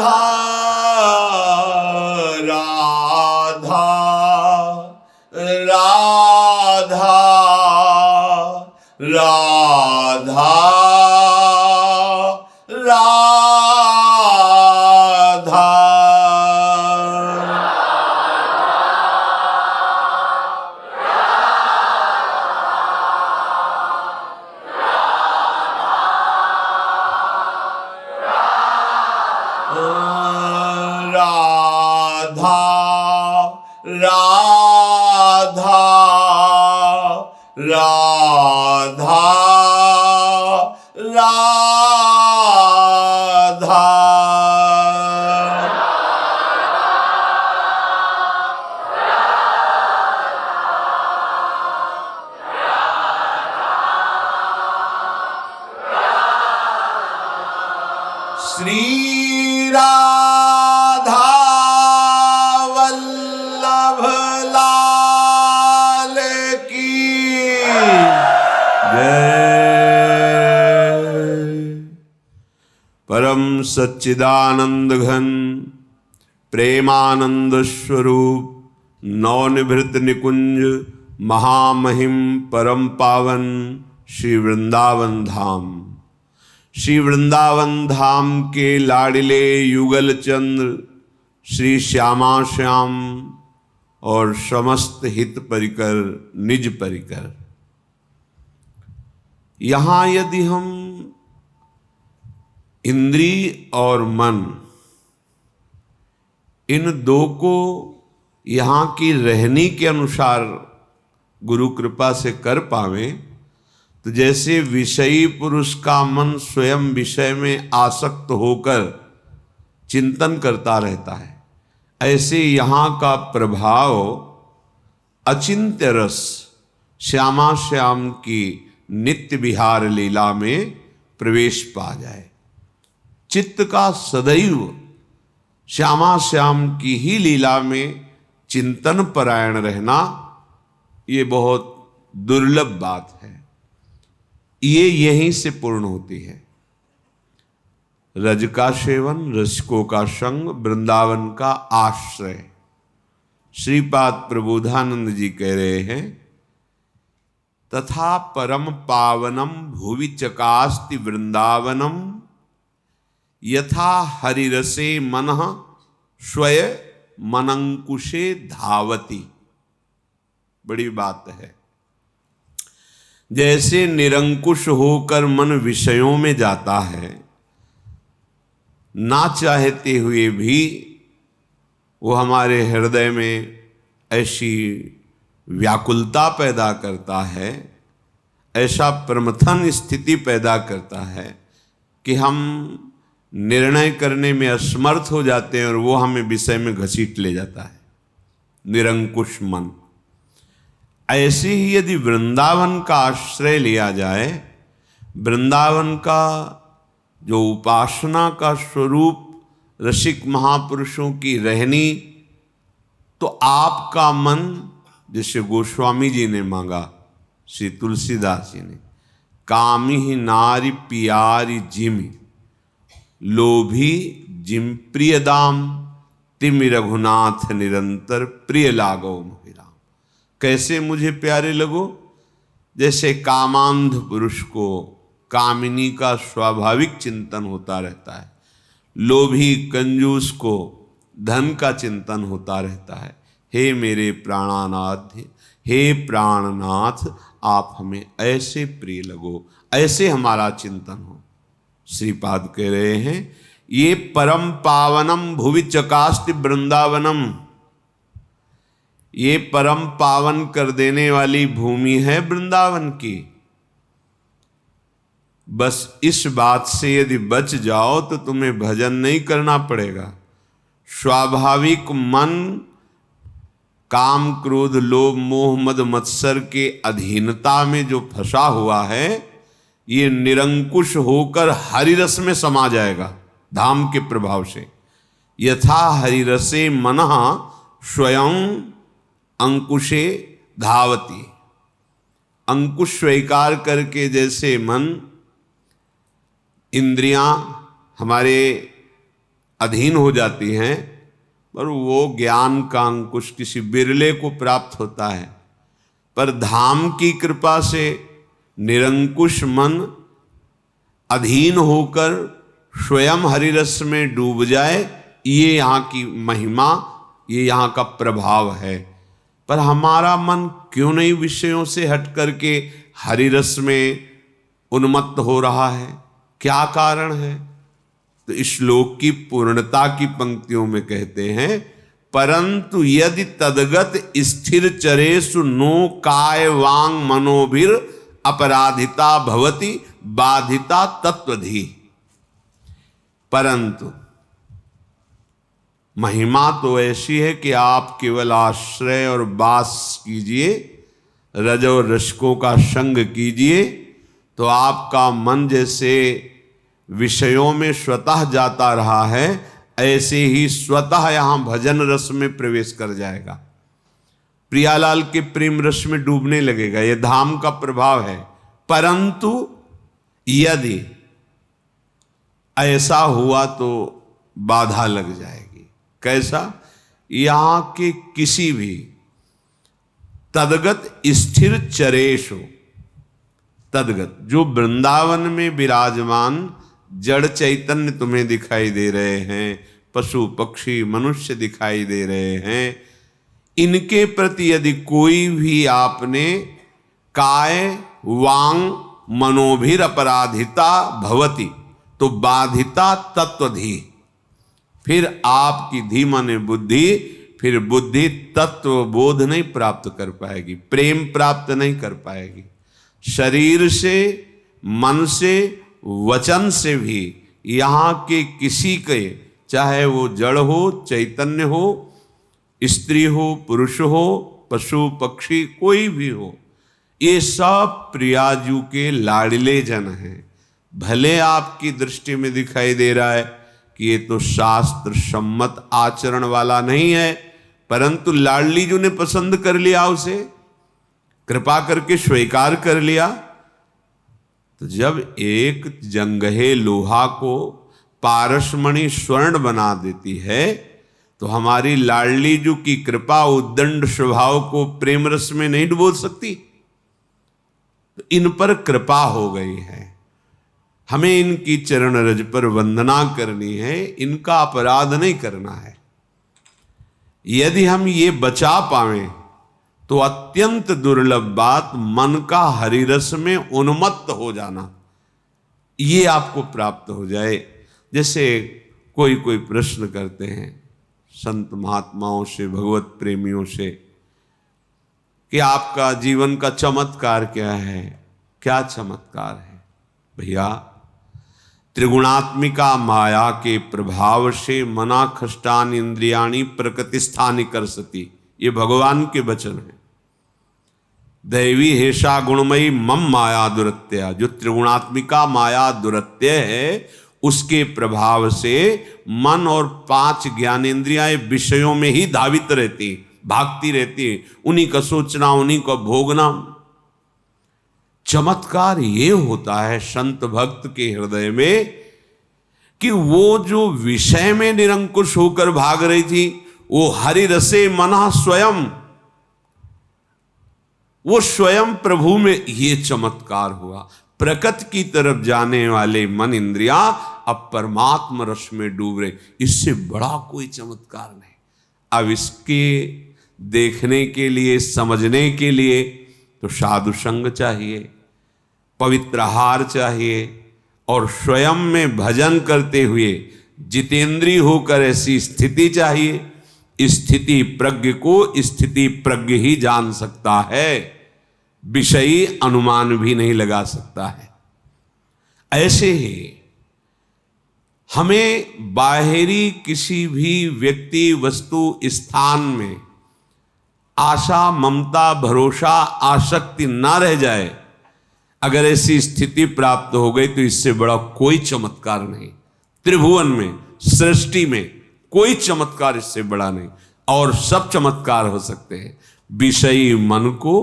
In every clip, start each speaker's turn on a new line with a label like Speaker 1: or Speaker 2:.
Speaker 1: राधा राधा राधा राधा राधा राधा राधा श्री राधा वल्लभ लाल की जय। परम सच्चिदानंद घन प्रेमानंद स्वरूप नवनिभृत निकुंज महामहिम परम पावन श्री वृंदावन धाम, श्री वृंदावन धाम के लाडिले युगल चंद्र श्री श्यामा श्याम और समस्त हित परिकर निज परिकर। यहाँ यदि हम इंद्रिय और मन इन दो को यहाँ की रहनी के अनुसार गुरु कृपा से कर पावें तो जैसे विषयी पुरुष का मन स्वयं विषय में आसक्त होकर चिंतन करता रहता है, ऐसे यहाँ का प्रभाव अचिंत्य रस श्यामा श्याम की नित्य विहार लीला में प्रवेश पा जाए। चित्त का सदैव श्यामा श्याम की ही लीला में चिंतन परायण रहना ये बहुत दुर्लभ बात है। ये यहीं से पूर्ण होती है। रज का सेवन, रसिकों का संग, वृंदावन का आश्रय। श्रीपाद प्रबोधानंद जी कह रहे हैं, तथा परम पावनम भुवि चकास्ति वृंदावनम यथा हरिरसे मनः स्वय मनंकुशे धावति। बड़ी बात है। जैसे निरंकुश होकर मन विषयों में जाता है, ना चाहते हुए भी वो हमारे हृदय में ऐसी व्याकुलता पैदा करता है, ऐसा प्रमथन स्थिति पैदा करता है कि हम निर्णय करने में असमर्थ हो जाते हैं और वो हमें विषय में घसीट ले जाता है, निरंकुश मन। ऐसे ही यदि वृंदावन का आश्रय लिया जाए, वृंदावन का जो उपासना का स्वरूप रसिक महापुरुषों की रहनी, तो आपका मन, जैसे गोस्वामी जी ने मांगा, श्री तुलसीदास जी ने, कामी ही नारी पियारी जिमि लोभी जिम प्रिय दाम तिमि रघुनाथ निरंतर प्रिय लागो मोहिराम। कैसे मुझे प्यारे लगो? जैसे कामांध पुरुष को कामिनी का स्वाभाविक चिंतन होता रहता है, लोभी कंजूस को धन का चिंतन होता रहता है। हे मेरे प्राणानाथ, हे प्राणनाथ, आप हमें ऐसे प्रिय लगो, ऐसे हमारा चिंतन हो। श्रीपाद कह रहे हैं, ये परम पावनम भुवि चकास्ति वृंदावनम, ये परम पावन कर देने वाली भूमि है वृंदावन की। बस इस बात से यदि बच जाओ तो तुम्हें भजन नहीं करना पड़ेगा। स्वाभाविक मन काम क्रोध लोभ मोह मद मत्सर के अधीनता में जो फंसा हुआ है, ये निरंकुश होकर हरिरस में समा जाएगा धाम के प्रभाव से। यथा हरिरसे मनः स्वयं अंकुशे धावती। अंकुश स्वीकार करके जैसे मन, इंद्रियां, हमारे अधीन हो जाती हैं, पर वो ज्ञान का अंकुश किसी बिरले को प्राप्त होता है। पर धाम की कृपा से निरंकुश मन अधीन होकर स्वयं हरिरस में डूब जाए, ये यहाँ की महिमा, ये यहाँ का प्रभाव है। पर हमारा मन क्यों नहीं विषयों से हट करके हरिरस में उन्मत्त हो रहा है? क्या कारण है? तो इस श्लोक की पूर्णता की पंक्तियों में कहते हैं, परंतु यदि तदगत स्थिर चरेषु नो काय वांग मनोभिर अपराधिता भवति बाधिता तत्वधि। परंतु महिमा तो ऐसी है कि आप केवल आश्रय और वास कीजिए, रज और रसकों का संग कीजिए, तो आपका मन जैसे विषयों में स्वतः जाता रहा है, ऐसे ही स्वतः यहाँ भजन रस में प्रवेश कर जाएगा, प्रियालाल के प्रेम रस में डूबने लगेगा। यह धाम का प्रभाव है। परंतु यदि ऐसा हुआ तो बाधा लग जाएगी। कैसा? यहाँ के किसी भी तदगत स्थिर चरेश हो, तदगत जो वृंदावन में विराजमान जड़ चैतन्य तुम्हें दिखाई दे रहे हैं, पशु पक्षी मनुष्य दिखाई दे रहे हैं, इनके प्रति यदि कोई भी आपने काय वांग मनोभिर अपराधिता भवति, तो बाधिता तत्वधि, फिर आपकी धी माने बुद्धि, फिर बुद्धि तत्व बोध नहीं प्राप्त कर पाएगी, प्रेम प्राप्त नहीं कर पाएगी। शरीर से, मन से, वचन से भी यहाँ के किसी के, चाहे वो जड़ हो, चैतन्य हो, स्त्री हो, पुरुष हो, पशु पक्षी कोई भी हो, ये सब प्रियाजू के लाडले जन हैं। भले आपकी दृष्टि में दिखाई दे रहा है कि ये तो शास्त्र सम्मत आचरण वाला नहीं है, परंतु लाडली जी ने पसंद कर लिया, उसे कृपा करके स्वीकार कर लिया। तो जब एक जंगहे लोहा को पारसमणि स्वर्ण बना देती है, तो हमारी लाडली जी की कृपा उद्दंड स्वभाव को प्रेम रस में नहीं डुबो सकती। तो इन पर कृपा हो गई है, हमें इनकी चरण रज पर वंदना करनी है, इनका अपराध नहीं करना है। यदि हम ये बचा पावें तो अत्यंत दुर्लभ बात मन का हरिरस में उन्मत्त हो जाना, ये आपको प्राप्त हो जाए। जैसे कोई कोई प्रश्न करते हैं संत महात्माओं से, भगवत प्रेमियों से, कि आपका जीवन का चमत्कार क्या है? क्या चमत्कार है? भैया, त्रिगुणात्मिका माया के प्रभाव से मना खष्टान इंद्रियाणी प्रकृतिस्थानि करसति, ये भगवान के वचन है। दैवी हेषा गुणमयी मम माया दुरत्या, जो त्रिगुणात्मिका माया दुरत्य है, उसके प्रभाव से मन और 5 ज्ञानेंद्रियां विषयों में ही धावित रहती, भागती रहती, उन्हीं का सोचना, उन्हीं का भोगना। चमत्कार ये होता है संत भक्त के हृदय में कि वो जो विषय में निरंकुश होकर भाग रही थी, वो हरि रसे मना स्वयं, वो स्वयं प्रभु में ये चमत्कार हुआ। प्रकृति की तरफ जाने वाले मन इंद्रिया अब परमात्मा रस में डूब रहे, इससे बड़ा कोई चमत्कार नहीं। अब इसके देखने के लिए, समझने के लिए तो साधु संग चाहिए, पवित्र आहार चाहिए, और स्वयं में भजन करते हुए जितेंद्री होकर ऐसी स्थिति चाहिए। स्थिति प्रज्ञ को स्थिति प्रज्ञ ही जान सकता है, विषयी अनुमान भी नहीं लगा सकता है। ऐसे ही हमें बाहरी किसी भी व्यक्ति, वस्तु, स्थान में आशा, ममता, भरोसा, आसक्ति ना रह जाए। अगर ऐसी स्थिति प्राप्त हो गई तो इससे बड़ा कोई चमत्कार नहीं। त्रिभुवन में, सृष्टि में कोई चमत्कार इससे बड़ा नहीं। और सब चमत्कार हो सकते हैं। विषयी मन को,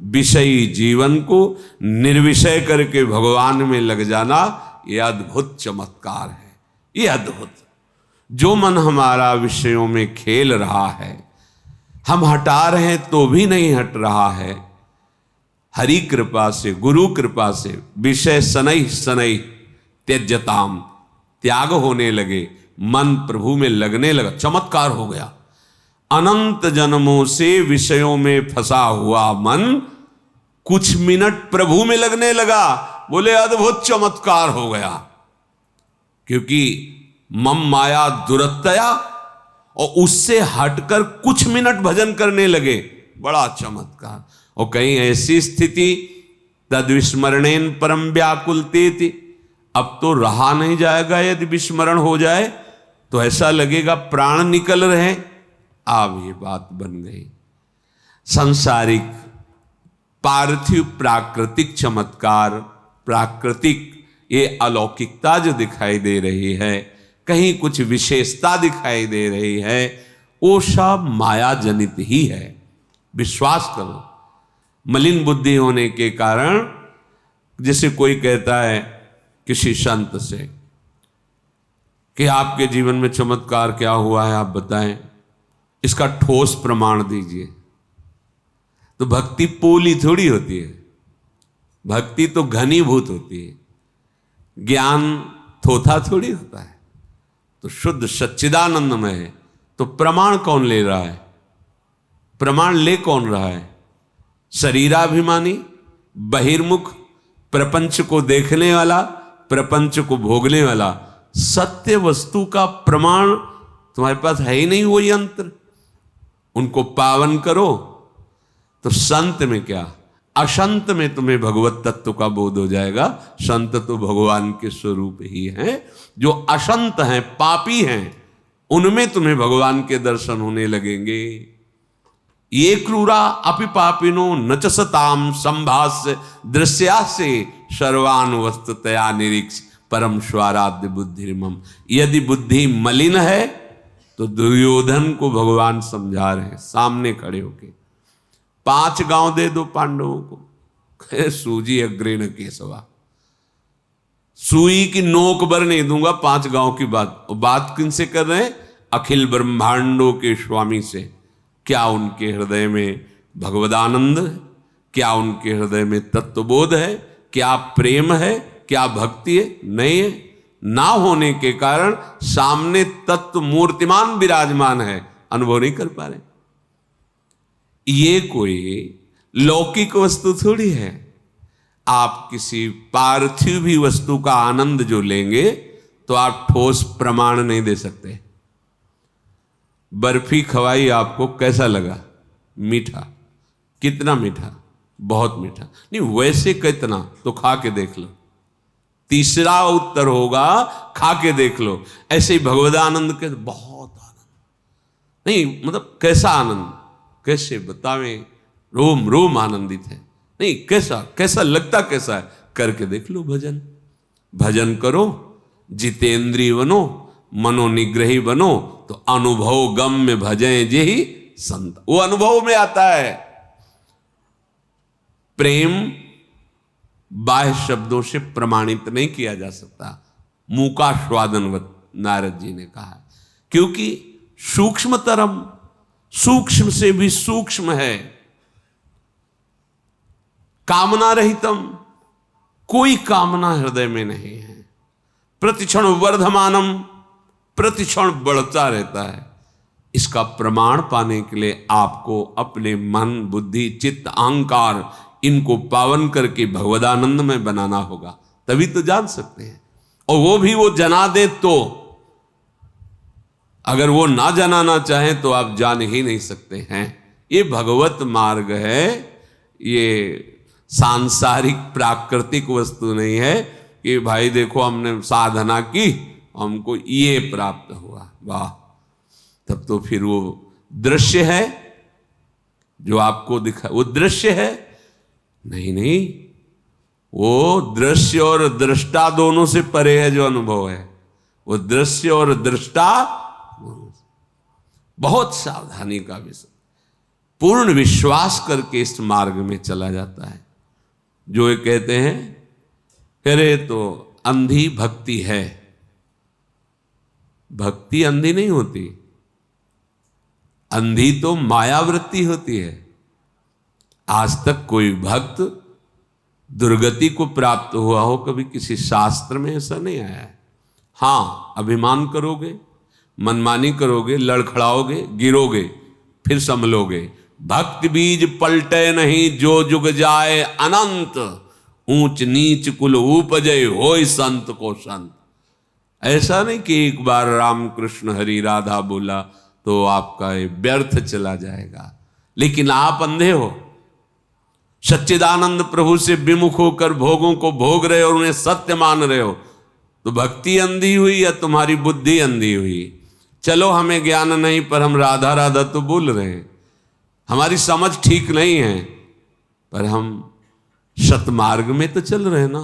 Speaker 1: विषयी जीवन को निर्विषय करके भगवान में लग जाना, यह अद्भुत चमत्कार है। यह अद्भुत, जो मन हमारा विषयों में खेल रहा है, हम हटा रहे हैं तो भी नहीं हट रहा है, हरि कृपा से, गुरु कृपा से विषय शनै शनै त्यज्यताम, त्याग होने लगे, मन प्रभु में लगने लगा, चमत्कार हो गया। अनंत जन्मों से विषयों में फंसा हुआ मन कुछ मिनट प्रभु में लगने लगा। बोले अद्भुत चमत्कार हो गया, क्योंकि मम माया दुरत्तया, और उससे हटकर कुछ मिनट भजन करने लगे, बड़ा चमत्कार। और कहीं ऐसी स्थिति तद विस्मरणेन परम व्याकुलते थी, अब तो रहा नहीं जाएगा, यदि विस्मरण हो जाए तो ऐसा लगेगा प्राण निकल रहे। अब ये बात बन गई। सांसारिक पार्थिव प्राकृतिक चमत्कार, प्राकृतिक ये अलौकिकता जो दिखाई दे रही है, कहीं कुछ विशेषता दिखाई दे रही है, वो सब माया जनित ही है। विश्वास करो। मलिन बुद्धि होने के कारण, जैसे कोई कहता है किसी संत से कि आपके जीवन में चमत्कार क्या हुआ है, आप बताएं, इसका ठोस प्रमाण दीजिए। तो भक्ति पोली थोड़ी होती है, भक्ति तो घनीभूत होती है, ज्ञान थोथा थोड़ी होता है। तो शुद्ध सच्चिदानंद में है, तो प्रमाण कौन ले रहा है? प्रमाण ले कौन रहा है? शरीराभिमानी, बहिर्मुख, प्रपंच को देखने वाला, प्रपंच को भोगने वाला। सत्य वस्तु का प्रमाण तुम्हारे पास है ही नहीं, वो यंत्र। उनको पावन करो तो संत में क्या, असंत में तुम्हें भगवत तत्व का बोध हो जाएगा। संत तो भगवान के स्वरूप ही हैं। जो असंत हैं, पापी हैं, उनमें तुम्हें भगवान के दर्शन होने लगेंगे। ये क्रूरा अपि पापिनो न च सताम संभास्य दृश्यासे सर्वान वस्तुतया निरीक्ष परम स्वाराध्य बुद्धिर्मम। यदि बुद्धि मलिन है तो दुर्योधन को भगवान समझा रहे हैं सामने खड़े होके। 5 गांव दे दो पांडवों को, सूजी अग्रेण केशवा, सुई की नोक भर नहीं दूंगा 5 गांव की बात। बात किनसे कर रहे हैं? अखिल ब्रह्मांडों के स्वामी से। क्या उनके हृदय में भगवदानंद है? क्या उनके हृदय में तत्वबोध है? क्या प्रेम है? क्या भक्ति है? नहीं है। ना होने के कारण सामने तत्व मूर्तिमान विराजमान है, अनुभव नहीं कर पा रहे। ये कोई लौकिक वस्तु थोड़ी है। आप किसी पार्थिव भी वस्तु का आनंद जो लेंगे तो आप ठोस प्रमाण नहीं दे सकते। बर्फी खवाई आपको, कैसा लगा? मीठा। कितना मीठा? बहुत मीठा। नहीं, वैसे कितना? तो खा के देख लो। तीसरा उत्तर होगा खा के देख लो। ऐसे ही भगवदानंद के बहुत आनंद नहीं, मतलब कैसा आनंद, कैसे बतावें, रोम रोम आनंदित है। नहीं, कैसा कैसा लगता कैसा है, करके देख लो। भजन भजन करो, जितेंद्रिय बनो, मनोनिग्रही बनो, तो अनुभव गम में भजें जे ही संत। वो अनुभव में आता है। प्रेम बाह्य शब्दों से प्रमाणित नहीं किया जा सकता। मूका स्वादनवत नारद जी ने कहा, क्योंकि सूक्ष्मतरम, सूक्ष्म से भी सूक्ष्म है। कामना रहितम, कोई कामना हृदय में नहीं है। प्रतिक्षण वर्धमानम, प्रतिक्षण बढ़ता रहता है। इसका प्रमाण पाने के लिए आपको अपने मन, बुद्धि, चित्त, अहंकार, इनको पावन करके भगवदानंद में बनाना होगा, तभी तो जान सकते हैं। और वो भी वो जना दे तो। अगर वो ना जनाना चाहें तो आप जान ही नहीं सकते हैं। ये भगवत मार्ग है, ये सांसारिक प्राकृतिक वस्तु नहीं है कि भाई देखो हमने साधना की, हमको ये प्राप्त हुआ, वाह। तब तो फिर वो दृश्य है जो आपको दिखा, वो दृश्य है। नहीं नहीं, वो दृश्य और दृष्टा दोनों से परे है जो अनुभव है। वो दृश्य और दृष्टा बहुत सावधानी का विषय। पूर्ण विश्वास करके इस मार्ग में चला जाता है। जो ये कहते हैं अरे तो अंधी भक्ति है, भक्ति अंधी नहीं होती, अंधी तो मायावृत्ति होती है। आज तक कोई भक्त दुर्गति को प्राप्त हुआ हो कभी किसी शास्त्र में ऐसा नहीं आया है। हाँ, अभिमान करोगे, मनमानी करोगे, लड़खड़ाओगे, गिरोगे, फिर संभलोगे। भक्ति बीज पलटे नहीं, जो जुग जाए अनंत, ऊंच नीच कुल उपजे, होय संत को संत। ऐसा नहीं कि एक बार राम कृष्ण हरि राधा बोला तो आपका ये व्यर्थ चला जाएगा। लेकिन आप अंधे हो, सच्चिदानंद प्रभु से विमुख होकर भोगों को भोग रहे हो और उन्हें सत्य मान रहे हो, तो भक्ति अंधी हुई या तुम्हारी बुद्धि अंधी हुई? चलो हमें ज्ञान नहीं, पर हम राधा राधा तो बोल रहे हैं, हमारी समझ ठीक नहीं है, पर हम सतमार्ग में तो चल रहे ना।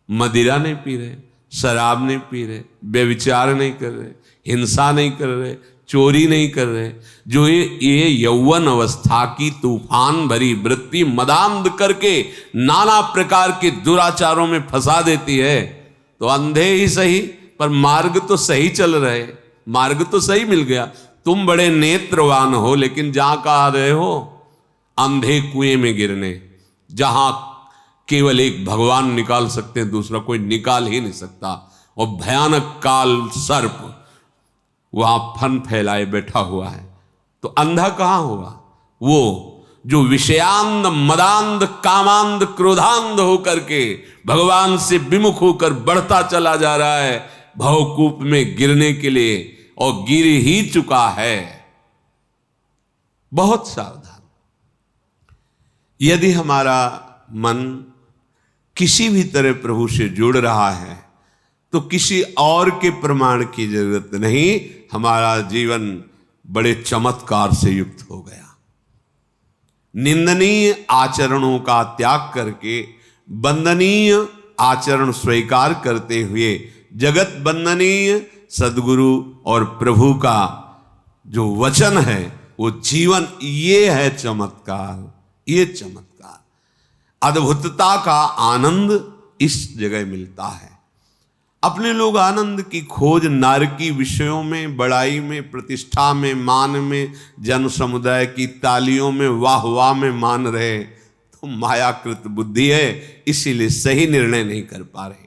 Speaker 1: मदिरा नहीं पी रहे, शराब नहीं पी रहे, व्यभिचार नहीं कर रहे, हिंसा नहीं कर रहे, चोरी नहीं कर रहे। जो ये यौवन अवस्था की तूफान भरी वृत्ति मदांध करके नाना प्रकार के दुराचारों में फंसा देती है, तो अंधे ही सही पर मार्ग तो सही चल रहे, मार्ग तो सही मिल गया। तुम बड़े नेत्रवान हो, लेकिन जहां कहा रहे हो अंधे कुएं में गिरने, जहां केवल एक भगवान निकाल सकते हैं, दूसरा कोई निकाल ही नहीं सकता। और भयानक काल सर्प वहां फन फैलाए बैठा हुआ है, तो अंधा कहां हुआ? वो जो विषयांध मदांध कामांध क्रोधांध होकर के भगवान से विमुख होकर बढ़ता चला जा रहा है भवकूप में गिरने के लिए, और गिर ही चुका है। बहुत सावधान। यदि हमारा मन किसी भी तरह प्रभु से जुड़ रहा है तो किसी और के प्रमाण की जरूरत नहीं, हमारा जीवन बड़े चमत्कार से युक्त हो गया। निंदनीय आचरणों का त्याग करके वंदनीय आचरण स्वीकार करते हुए जगत वंदनीय सद्गुरु और प्रभु का जो वचन है वो जीवन, ये है चमत्कार। ये चमत्कार, अद्भुतता का आनंद इस जगह मिलता है। अपने लोग आनंद की खोज नारकी विषयों में, बड़ाई में, प्रतिष्ठा में, मान में, जन समुदाय की तालियों में, वाह वाह में मान रहे, तो मायाकृत बुद्धि है, इसीलिए सही निर्णय नहीं कर पा रहे।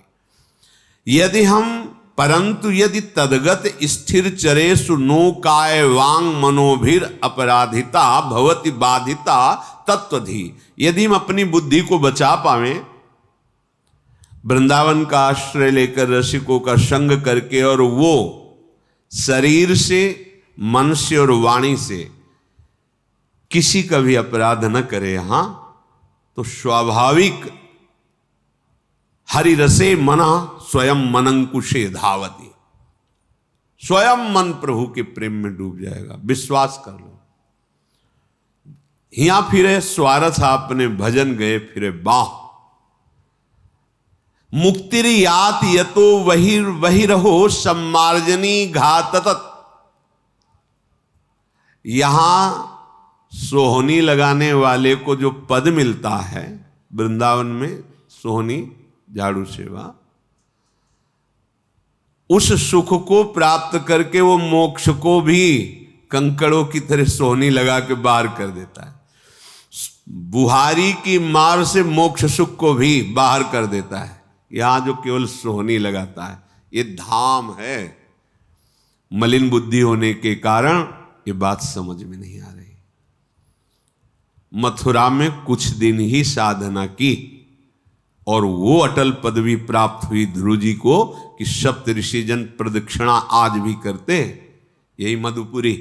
Speaker 1: परंतु यदि तदगत स्थिर चरेषु नो काय वांग मनोभिर अपराधिता भवति बाधिता तत्वधि। यदि हम अपनी बुद्धि को बचा पावें, वृंदावन का आश्रय लेकर रसिकों का संग करके, और वो शरीर से, मन से और वाणी से किसी का भी अपराध न करे, हां, तो स्वाभाविक हरि रसे मना स्वयं मनंकुशे धावती, स्वयं मन प्रभु के प्रेम में डूब जाएगा। विश्वास कर लो। हिया फिरे स्वारथ आपने भजन गए फिरे बाह, मुक्तिर यात यतो वही रहो सम्मार्जनी घातत। यहां सोहनी लगाने वाले को जो पद मिलता है वृंदावन में, सोहनी झाड़ू सेवा, उस सुख को प्राप्त करके वो मोक्ष को भी कंकड़ों की तरह सोहनी लगा के बाहर कर देता है। बुहारी की मार से मोक्ष सुख को भी बाहर कर देता है। यहां जो केवल सोहनी लगाता है, ये धाम है। मलिन बुद्धि होने के कारण ये बात समझ में नहीं आ रही। मथुरा में कुछ दिन ही साधना की और वो अटल पदवी प्राप्त हुई ध्रुव जी को कि सप्त ऋषिजन प्रदक्षिणा आज भी करते हैं, यही मधुपुरी।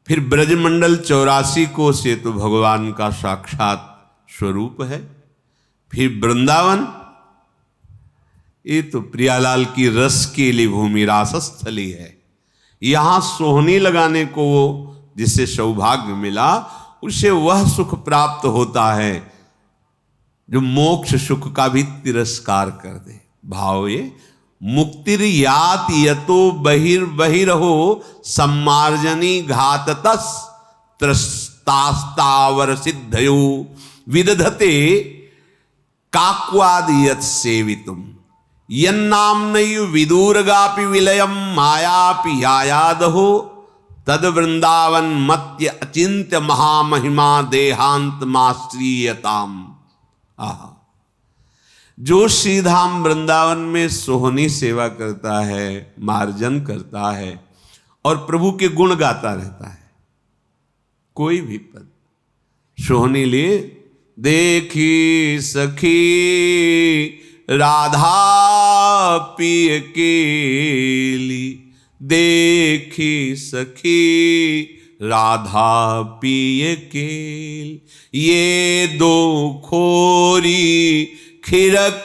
Speaker 1: फिर ब्रजमंडल 84 को से तो भगवान का साक्षात स्वरूप है। फिर वृंदावन, ये तो प्रियालाल की रस के लिए भूमि रासस्थली है। यहां सोहनी लगाने को वो जिसे सौभाग्य मिला, उसे वह सुख प्राप्त होता है जो मोक्ष सुख का भी तिरस्कार कर दे। भाव ये मुक्तिर यात यतो बहिरहो सम्मार्जनी घाततस त्रस्तास्तावर सिद्धयो विदधते काक्वाद यत् सेवितुम। यन्नाम्नैव विदूरगापि विलयम मायापि यायादहो तद वृंदावन मत्य अचिंत्य महामहिमा देहांत माश्रीयताम। आहा, जो श्रीधाम वृंदावन में सोहनी सेवा करता है, मार्जन करता है और प्रभु के गुण गाता रहता है, कोई भी पद सोहनी लिए, देखी सखी राधा पिय केली, देखी सखी राधा पिय केल, ये दो खोरी खिरक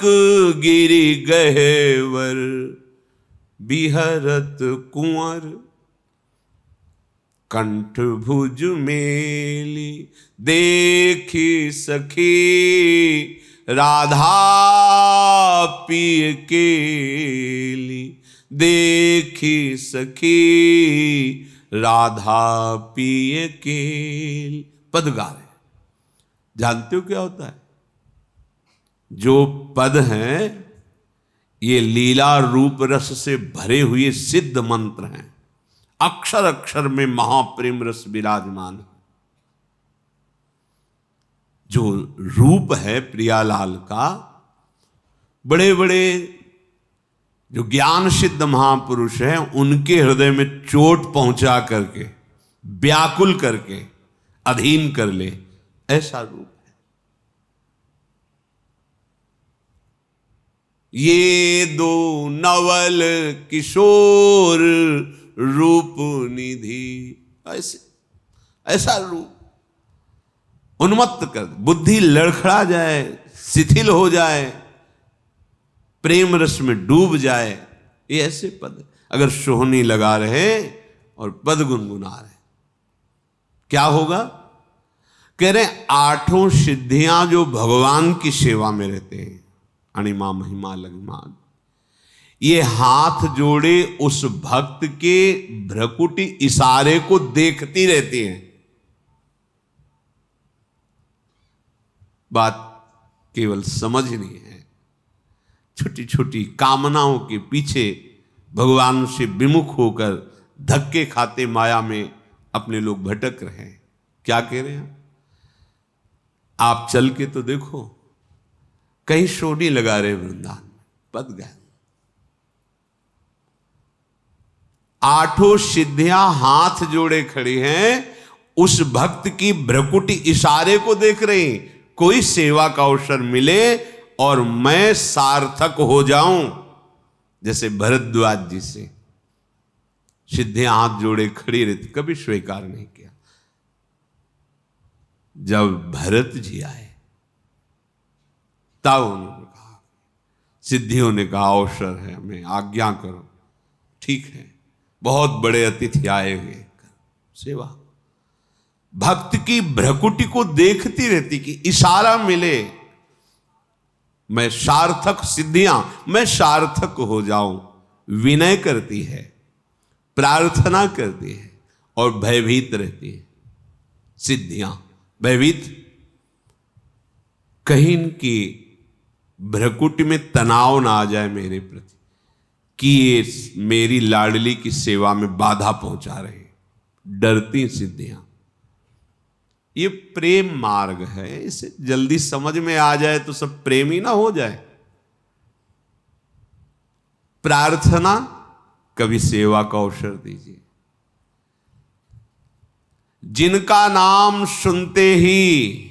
Speaker 1: गिरी गहेवर, बिहरत कुंवर कंठ भुज मेली, देखी सखी राधा पिय केली, देखी सखी राधा पिय केल। पद गा रहे, जानते हो क्या होता है? जो पद हैं ये लीला रूप रस से भरे हुए सिद्ध मंत्र हैं, अक्षर अक्षर में महाप्रेम रस विराजमान है। जो रूप है प्रियालाल का, बड़े बड़े जो ज्ञान सिद्ध महापुरुष हैं उनके हृदय में चोट पहुंचा करके, व्याकुल करके अधीन कर ले, ऐसा रूप है। ये दो नवल किशोर रूप निधि, ऐसे ऐसा रूप उन्मत्त कर, बुद्धि लड़खड़ा जाए, शिथिल हो जाए, प्रेम रस में डूब जाए, ये ऐसे पद। अगर सोहनी लगा रहे और पद गुनगुना रहे, क्या होगा? कह रहे आठों सिद्धियां जो भगवान की सेवा में रहते हैं, अणिमा महिमा लघिमा, ये हाथ जोड़े उस भक्त के भ्रकुटी इशारे को देखती रहती हैं। बात केवल समझनी है। छोटी छोटी कामनाओं के पीछे भगवान से विमुख होकर धक्के खाते माया में अपने लोग भटक रहे हैं। क्या कह रहे हैं? आप चल के तो देखो, कहीं सोनी लगा रहे वृंदावन में, पद गए। आठों सिद्धियां हाथ जोड़े खड़ी हैं, उस भक्त की भ्रकुटी इशारे को देख रही। कोई सेवा का अवसर मिले और मैं सार्थक हो जाऊं, जैसे भरद्वाज जी से सिद्धियां हाथ जोड़े खड़ी रहती, कभी स्वीकार नहीं किया। जब भरत जी आए तब उन्होंने कहा, सिद्धियों ने कहा अवसर है, हमें आज्ञा करो। ठीक है, बहुत बड़े अतिथि आए हुए, सेवा। भक्त की भ्रकुटी को देखती रहती कि इशारा मिले, मैं सार्थक, सिद्धियां मैं सार्थक हो जाऊं। विनय करती है, प्रार्थना करती है और भयभीत रहती है। सिद्धियां भयभीत, कहीं इनकी भ्रकुटी में तनाव ना आ जाए मेरे प्रति कि ये मेरी लाडली की सेवा में बाधा पहुंचा रहे, डरती सिद्धियां। ये प्रेम मार्ग है, इसे जल्दी समझ में आ जाए तो सब प्रेमी ना हो जाए। प्रार्थना, कभी सेवा का अवसर दीजिए। जिनका नाम सुनते ही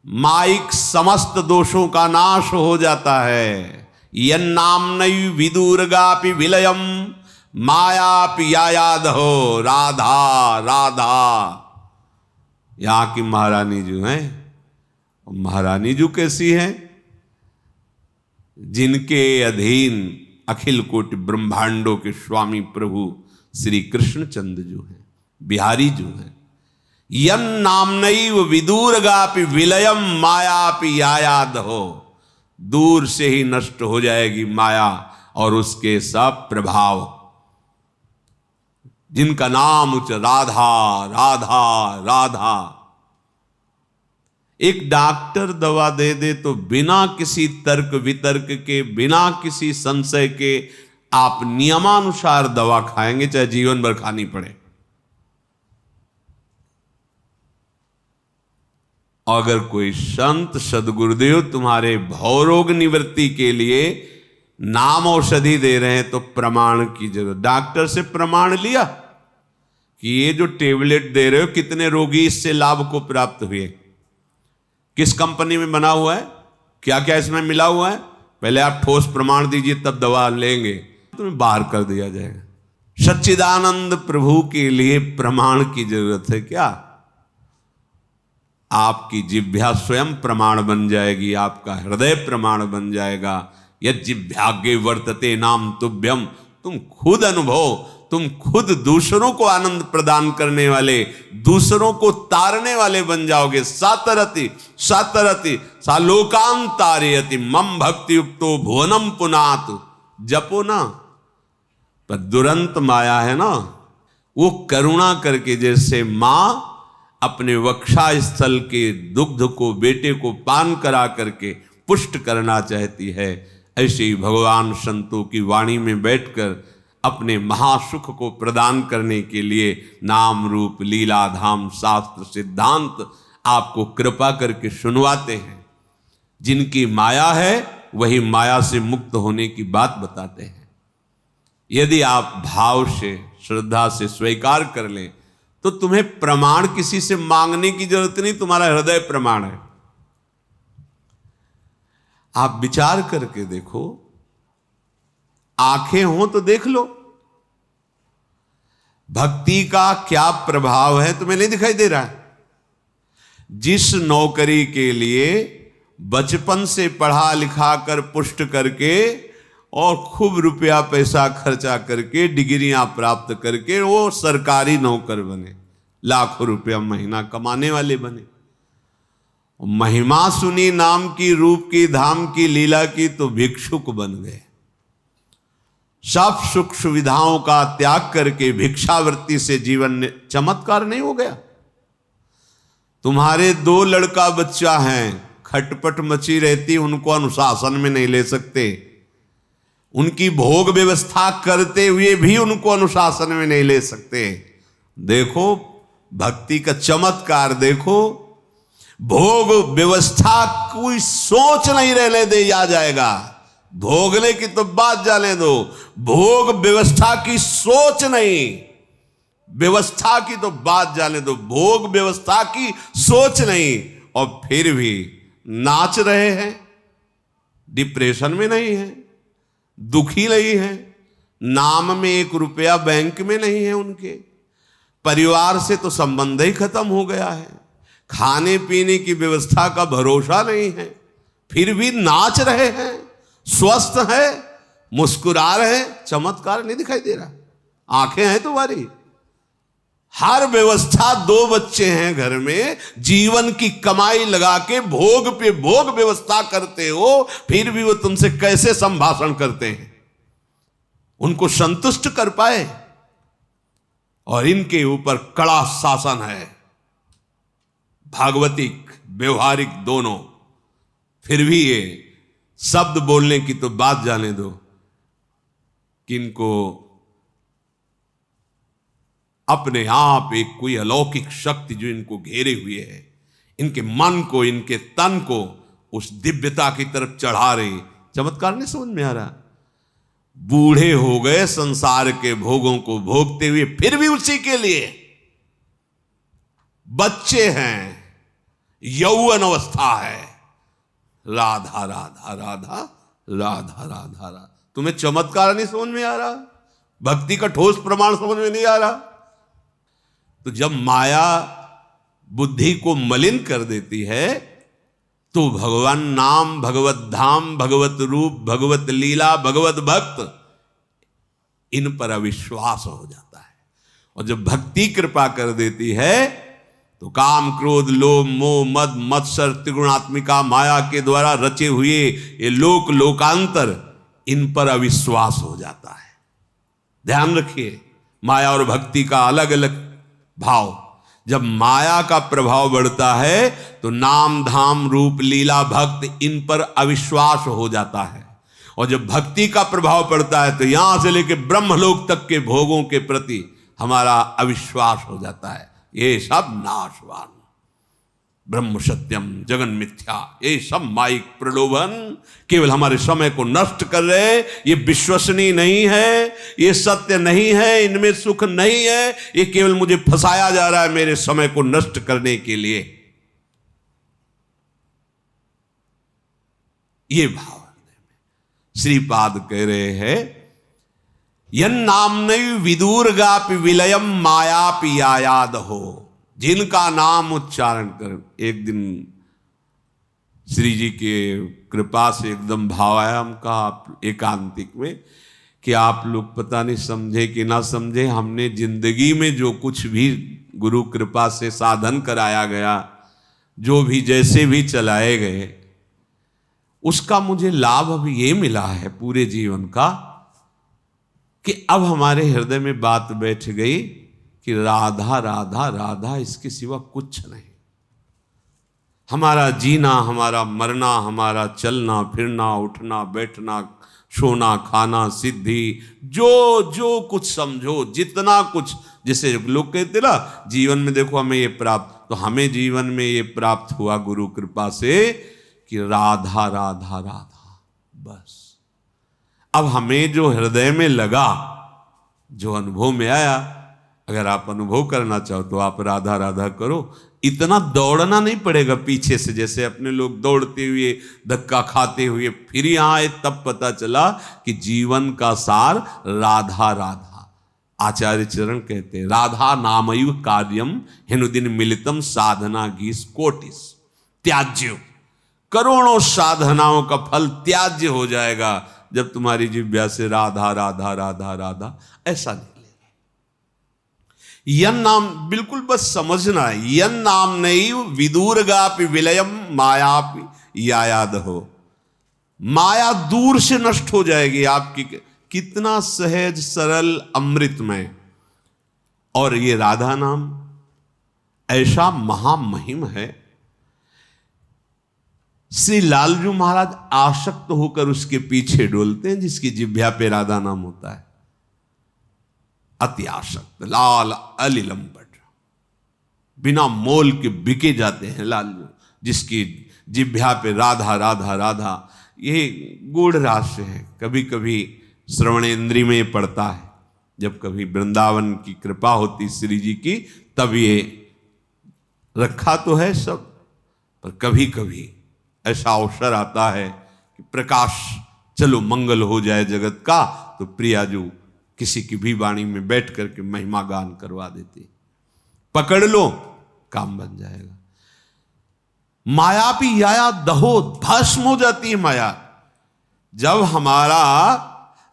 Speaker 1: माइक समस्त दोषों का नाश हो जाता है। यन्नाम्नैव विदूरगापि विलयम मायापि यायादहो, राधा राधा। यहां की महारानी जो है, महारानी जो कैसी है? जिनके अधीन अखिल कोटि ब्रह्मांडों के स्वामी प्रभु श्री कृष्णचंद्र जो है, बिहारी जो है। यन्नाम्नैव विदूरगापि विलयम मायापि यायादहो, दूर से ही नष्ट हो जाएगी माया और उसके सब प्रभाव। जिनका नाम उच्च राधा राधा राधा, एक डॉक्टर दवा दे दे तो बिना किसी तर्क वितर्क के, बिना किसी संशय के आप नियमानुसार दवा खाएंगे, चाहे जीवन भर खानी पड़े। अगर कोई संत सदगुरुदेव तुम्हारे भवरोग निवृत्ति के लिए नाम औषधि दे रहे हैं तो प्रमाण की जरूरत। डॉक्टर से प्रमाण लिया कि ये जो टेबलेट दे रहे हो कितने रोगी इससे लाभ को प्राप्त हुए, किस कंपनी में बना हुआ है, क्या क्या इसमें मिला हुआ है, पहले आप ठोस प्रमाण दीजिए तब दवा लेंगे, तुम्हें बाहर कर दिया जाएगा। सच्चिदानंद प्रभु के लिए प्रमाण की जरूरत है क्या? आपकी जिह्वा स्वयं प्रमाण बन जाएगी, आपका हृदय प्रमाण बन जाएगा। यज्जिह्वाग्रे वर्तते नाम तुभ्यम, तुम खुद अनुभव, तुम खुद दूसरों को आनंद प्रदान करने वाले, दूसरों को तारने वाले बन जाओगे। सातरति सातरति सालोकान तारयति मम भक्ति युक्तो भुवनम पुनातु। जपो ना, पर दुरंत माया है ना, वो करुणा करके जैसे मां अपने वक्षा स्थल के दुग्ध को बेटे को पान करा करके पुष्ट करना चाहती है, ऐसे ही भगवान संतों की वाणी में बैठकर अपने महासुख को प्रदान करने के लिए नाम रूप लीला धाम शास्त्र सिद्धांत आपको कृपा करके सुनवाते हैं। जिनकी माया है वही माया से मुक्त होने की बात बताते हैं। यदि आप भाव से श्रद्धा से स्वीकार कर लें तो तुम्हें प्रमाण किसी से मांगने की जरूरत नहीं, तुम्हारा हृदय प्रमाण है। आप विचार करके देखो, आंखें हो तो देख लो, भक्ति का क्या प्रभाव है तुम्हें नहीं दिखाई दे रहा है? जिस नौकरी के लिए बचपन से पढ़ा लिखा कर पुष्ट करके और खूब रुपया पैसा खर्चा करके डिग्रियां प्राप्त करके वो सरकारी नौकर बने, लाखों रुपया महीना कमाने वाले बने, महिमा सुनी नाम की, रूप की, धाम की, लीला की, तो भिक्षुक बन गए। सब सुख सुविधाओं का त्याग करके भिक्षावृत्ति से जीवन चमत्कार नहीं हो गया? तुम्हारे 2 लड़का बच्चा हैं, खटपट मची रहती, उनको अनुशासन में नहीं ले सकते, उनकी भोग व्यवस्था करते हुए भी उनको अनुशासन में नहीं ले सकते। देखो भक्ति का चमत्कार, देखो भोग व्यवस्था कोई सोच नहीं रहने दे, आ जाएगा। भोगने की तो बात जाने दो, भोग व्यवस्था की सोच नहीं, व्यवस्था की तो बात जाने दो, भोग व्यवस्था की सोच नहीं, और फिर भी नाच रहे हैं, डिप्रेशन में नहीं है, दुखी नहीं है, नाम में 1 रुपया बैंक में नहीं है, उनके परिवार से तो संबंध ही खत्म हो गया है, खाने पीने की व्यवस्था का भरोसा नहीं है, फिर भी नाच रहे हैं, स्वस्थ है, मुस्कुरा रहे हैं। चमत्कार नहीं दिखाई दे रहा? आंखें हैं तुम्हारी, हर व्यवस्था, 2 बच्चे हैं घर में, जीवन की कमाई लगा के भोग पे भोग व्यवस्था करते हो, फिर भी वो तुमसे कैसे संभाषण करते हैं? उनको संतुष्ट कर पाए? और इनके ऊपर कड़ा शासन है, भागवतिक व्यवहारिक दोनों, फिर भी ये शब्द बोलने की तो बात जाने दो कि इनको अपने आप एक कोई अलौकिक शक्ति जो इनको घेरे हुए है, इनके मन को, इनके तन को उस दिव्यता की तरफ चढ़ा रही। चमत्कार नहीं समझ में आ रहा? बूढ़े हो गए संसार के भोगों को भोगते हुए, फिर भी उसी के लिए बच्चे हैं, यौवन अवस्था है, राधा राधा राधा राधा राधा राधा। तुम्हें चमत्कार नहीं समझ में आ रहा? भक्ति का ठोस प्रमाण समझ में नहीं आ रहा? तो जब माया बुद्धि को मलिन कर देती है तो भगवान नाम, भगवत धाम, भगवत रूप, भगवत लीला, भगवत भक्त, इन पर अविश्वास हो जाता है। और जब भक्ति कृपा कर देती है तो काम, क्रोध, लोभ, मोह, मद, मत्सर, त्रिगुणात्मिका माया के द्वारा रचे हुए ये लोक लोकांतर, इन पर अविश्वास हो जाता है। ध्यान रखिए, माया और भक्ति का अलग अलग भाव। जब माया का प्रभाव बढ़ता है तो नाम धाम रूप लीला भक्त इन पर अविश्वास हो जाता है, और जब भक्ति का प्रभाव पड़ता है तो यहां से लेकर ब्रह्मलोक तक के भोगों के प्रति हमारा अविश्वास हो जाता है। ये सब नाशवान, ब्रह्म सत्यम जगन मिथ्या, ये सब माइक प्रलोभन केवल हमारे समय को नष्ट कर रहे। ये विश्वसनीय नहीं है, ये सत्य नहीं है, इनमें सुख नहीं है, ये केवल मुझे फंसाया जा रहा है मेरे समय को नष्ट करने के लिए। ये भाव श्रीपाद कह रहे हैं, यन नामनैव विदुर्गापि विलयम मायापि यायाद हो। जिनका नाम उच्चारण कर, एक दिन श्री जी के कृपा से एकदम भाव आया हमका एकांतिक में कि आप लोग पता नहीं समझे कि ना समझे, हमने जिंदगी में जो कुछ भी गुरु कृपा से साधन कराया गया, जो भी जैसे भी चलाए गए, उसका मुझे लाभ अब ये मिला है पूरे जीवन का कि अब हमारे हृदय में बात बैठ गई कि राधा राधा राधा, इसके सिवा कुछ नहीं। हमारा जीना, हमारा मरना, हमारा चलना फिरना, उठना बैठना, सोना खाना, सिद्धि, जो जो कुछ समझो, जितना कुछ, जैसे लोग कहते ना जीवन में देखो हमें ये प्राप्त, तो हमें जीवन में ये प्राप्त हुआ गुरु कृपा से कि राधा राधा राधा, बस। अब हमें जो हृदय में लगा, जो अनुभव में आया, अगर आप अनुभव करना चाहो तो आप राधा राधा करो। इतना दौड़ना नहीं पड़ेगा पीछे से, जैसे अपने लोग दौड़ते हुए धक्का खाते हुए फिर यहां आए, तब पता चला कि जीवन का सार राधा राधा। आचार्य चरण कहते हैं, राधा नामैव कार्यम हिनुदिन मिलितम साधना गीस कोटिस त्याज्य। करोड़ों साधनाओं का फल त्याज्य हो जाएगा जब तुम्हारी जिह्वा से राधा राधा राधा राधा ऐसा निकलेगा। यन नाम, बिल्कुल बस समझना है, यन नाम नहीं विदुर्गापि विलयम मायापि यायाद हो। माया दूर से नष्ट हो जाएगी आपकी। कितना सहज सरल अमृतमय, और ये राधा नाम ऐसा महामहिम है। श्री लालजू महाराज आसक्त होकर उसके पीछे डोलते हैं जिसकी जिह्वा पे राधा नाम होता है। अति आसक्त लाल अलिलंबट, बिना मोल के बिके जाते हैं लालजू, जिसकी जिह्वा पे राधा राधा राधा। ये गूढ़ रहस्य है, कभी कभी श्रवणेन्द्रिय में पड़ता है। जब कभी वृंदावन की कृपा होती श्री जी की, तब ये रखा तो है सब, पर कभी कभी ऐसा अवसर आता है कि प्रकाश, चलो मंगल हो जाए जगत का, तो प्रियाजू किसी की भी वाणी में बैठ करके महिमा गान करवा देती। पकड़ लो, काम बन जाएगा। माया भी याया दहो, भस्म हो जाती है माया। जब हमारा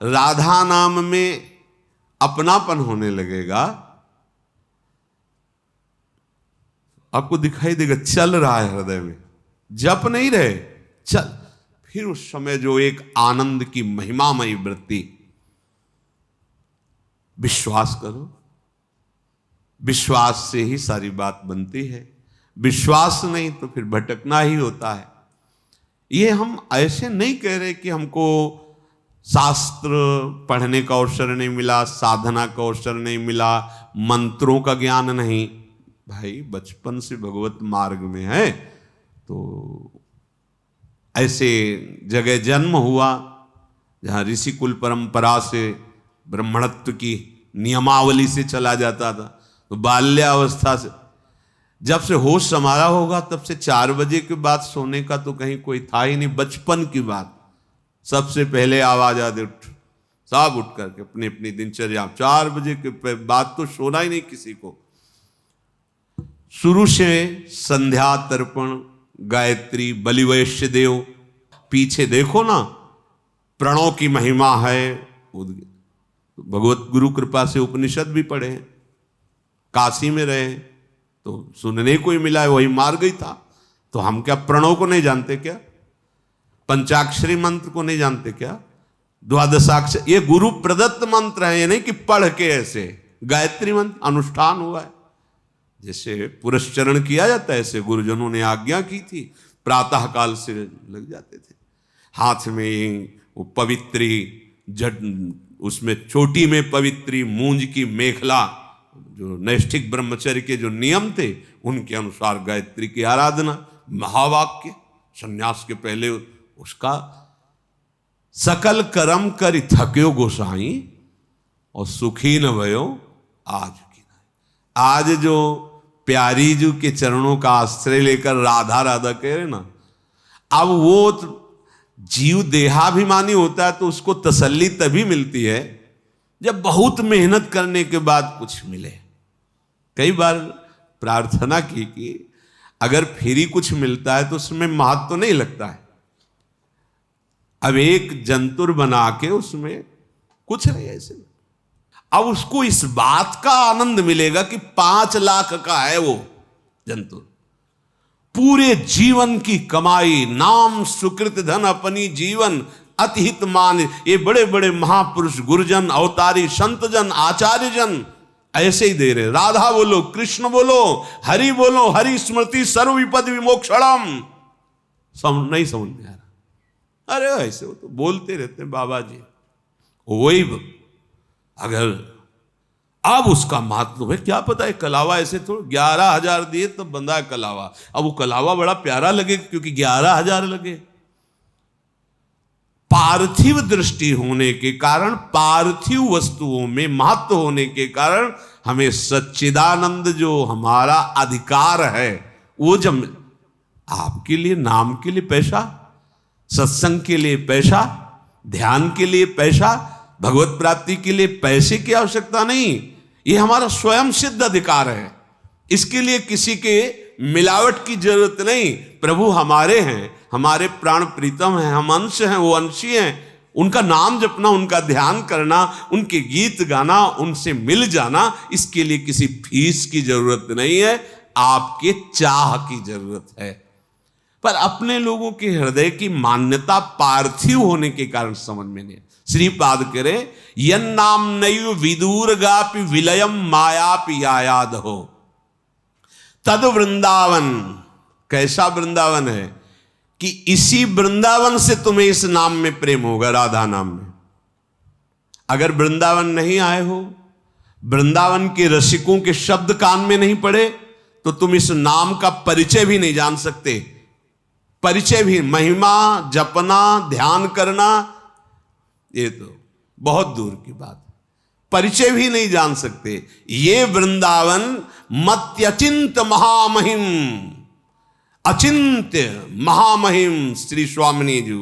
Speaker 1: राधा नाम में अपनापन होने लगेगा, आपको दिखाई देगा चल रहा है हृदय में, जप नहीं रहे, चल। फिर उस समय जो एक आनंद की महिमामयी वृत्ति, विश्वास करो, विश्वास से ही सारी बात बनती है। विश्वास नहीं तो फिर भटकना ही होता है। ये हम ऐसे नहीं कह रहे कि हमको शास्त्र पढ़ने का अवसर नहीं मिला, साधना का अवसर नहीं मिला, मंत्रों का ज्ञान नहीं। भाई बचपन से भगवत मार्ग में है तो ऐसे जगह जन्म हुआ जहाँ ऋषिकुल परंपरा से ब्राह्मणत्व की नियमावली से चला जाता था। तो बाल्यावस्था से, जब से होश संभाला होगा तब से 4 बजे के बाद सोने का तो कहीं कोई था ही नहीं। बचपन की बात, सबसे पहले आवाज आदि उठ, सब उठ करके अपनी अपनी दिनचर्या, 4 बजे के बाद तो सोना ही नहीं किसी को। शुरू से संध्या तर्पण, गायत्री, बलिवैश्य देव, पीछे देखो ना प्रणव की महिमा है। भगवत गुरु कृपा से उपनिषद भी पढ़े हैं, काशी में रहे तो सुनने को ही मिला है, वही मार्ग ही था। तो हम क्या प्रणव को नहीं जानते क्या? पंचाक्षरी मंत्र को नहीं जानते क्या? द्वादशाक्षर, ये गुरु प्रदत्त मंत्र है, ये नहीं कि पढ़ के ऐसे। गायत्री मंत्र अनुष्ठान हुआ है, जैसे पुरस्चरण किया जाता है, ऐसे गुरुजनों ने आज्ञा की थी, प्रातः काल से लग जाते थे। हाथ में वो पवित्री उसमें चोटी में पवित्री मूंज की मेखला, जो नैष्ठिक ब्रह्मचर्य के जो नियम थे उनके अनुसार गायत्री की आराधना, महावाक्य, संन्यास के पहले उसका सकल कर्म करि थक्यो गोसाई और सुखी न भयो आज की। आज जो प्यारी जी के चरणों का आश्रय लेकर राधा राधा कह रहे ना, अब वो जीव देहाभिमानी होता है तो उसको तसल्ली तभी मिलती है जब बहुत मेहनत करने के बाद कुछ मिले। कई बार प्रार्थना की कि अगर फ्री कुछ मिलता है तो उसमें महत्व तो नहीं लगता है। अब एक जंतुर बना के उसमें कुछ नहीं ऐसे, अब उसको इस बात का आनंद मिलेगा कि 5 लाख का है वो जंतुर, पूरे जीवन की कमाई, नाम सुकृत धन अपनी जीवन अतिहित मान। ये बड़े बड़े महापुरुष, गुरुजन, अवतारी, संतजन, आचार्य जन ऐसे ही दे रहे। राधा बोलो, कृष्ण बोलो, हरि बोलो, हरि स्मृति सर्व विपद विमोक्षणम। नहीं समझ में आ रहा। अरे ऐसे वो तो बोलते रहते हैं बाबा जी, वही अगर अब उसका महत्व है क्या पता है। कलावा ऐसे थोड़ा 11,000 दिए तो बंदा है कलावा, अब वो कलावा बड़ा प्यारा लगे क्योंकि 11,000 लगे। पार्थिव दृष्टि होने के कारण, पार्थिव वस्तुओं में महत्व होने के कारण हमें सच्चिदानंद जो हमारा अधिकार है वो जब आपके लिए, नाम के लिए पैसा, सत्संग के लिए पैसा, ध्यान के लिए पैसा, भगवत प्राप्ति के लिए पैसे की आवश्यकता नहीं। ये हमारा स्वयं सिद्ध अधिकार है। इसके लिए किसी के मिलावट की जरूरत नहीं। प्रभु हमारे हैं, हमारे प्राण प्रीतम हैं, हम अंश हैं, वो अंशी हैं। उनका नाम जपना, उनका ध्यान करना, उनके गीत गाना, उनसे मिल जाना, इसके लिए किसी फीस की जरूरत नहीं है, आपके चाह की जरूरत है। पर अपने लोगों के हृदय की मान्यता पार्थिव होने के कारण समझ में नहीं। श्रीपाद करे यन नाम नयु विदूरगापि विलयम मायापि यायाद हो। तद वृंदावन, कैसा वृंदावन है कि इसी वृंदावन से तुम्हें इस नाम में प्रेम होगा, राधा नाम में। अगर वृंदावन नहीं आए हो, वृंदावन के रसिकों के शब्द कान में नहीं पड़े, तो तुम इस नाम का परिचय भी नहीं जान सकते। परिचय भी, महिमा जपना, ध्यान करना, ये तो बहुत दूर की बात, परिचय भी नहीं जान सकते। ये वृंदावन मत्यचिंत महामहिम, अचिंत्य महामहिम श्री स्वामिनी जी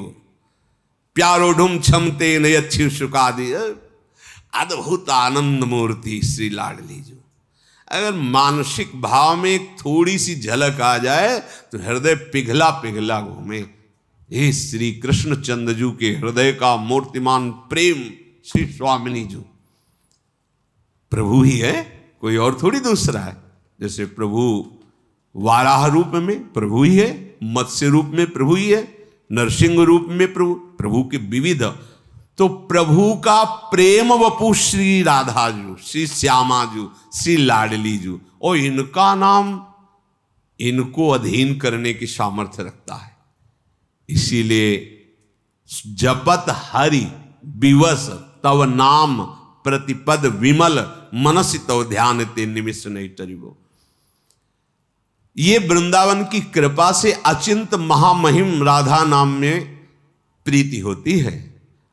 Speaker 1: प्यारोढ़ुम क्षमते नयच्छिव शुकादि, अद्भुत आनंद मूर्ति श्री लाडली जी। अगर मानसिक भाव में एक थोड़ी सी झलक आ जाए तो हृदय पिघला पिघला घूमे। ये श्री कृष्ण चंद्रजू के हृदय का मूर्तिमान प्रेम श्री स्वामिनी जी प्रभु ही है, कोई और थोड़ी दूसरा है। जैसे प्रभु वाराह रूप में प्रभु ही है, मत्स्य रूप में प्रभु ही है, नरसिंह रूप में प्रभु के विविध। तो प्रभु का प्रेम वपु श्री राधा जू, श्री श्यामा जू, श्री लाडली जू, और इनका नाम इनको अधीन करने की सामर्थ्य रखता है। इसीलिए जपत हरि विवश तव नाम प्रतिपद विमल मनसि तव ध्यान ते निमिष नहीं टरिबो। ये वृंदावन की कृपा से अचिंत महामहिम राधा नाम में प्रीति होती है,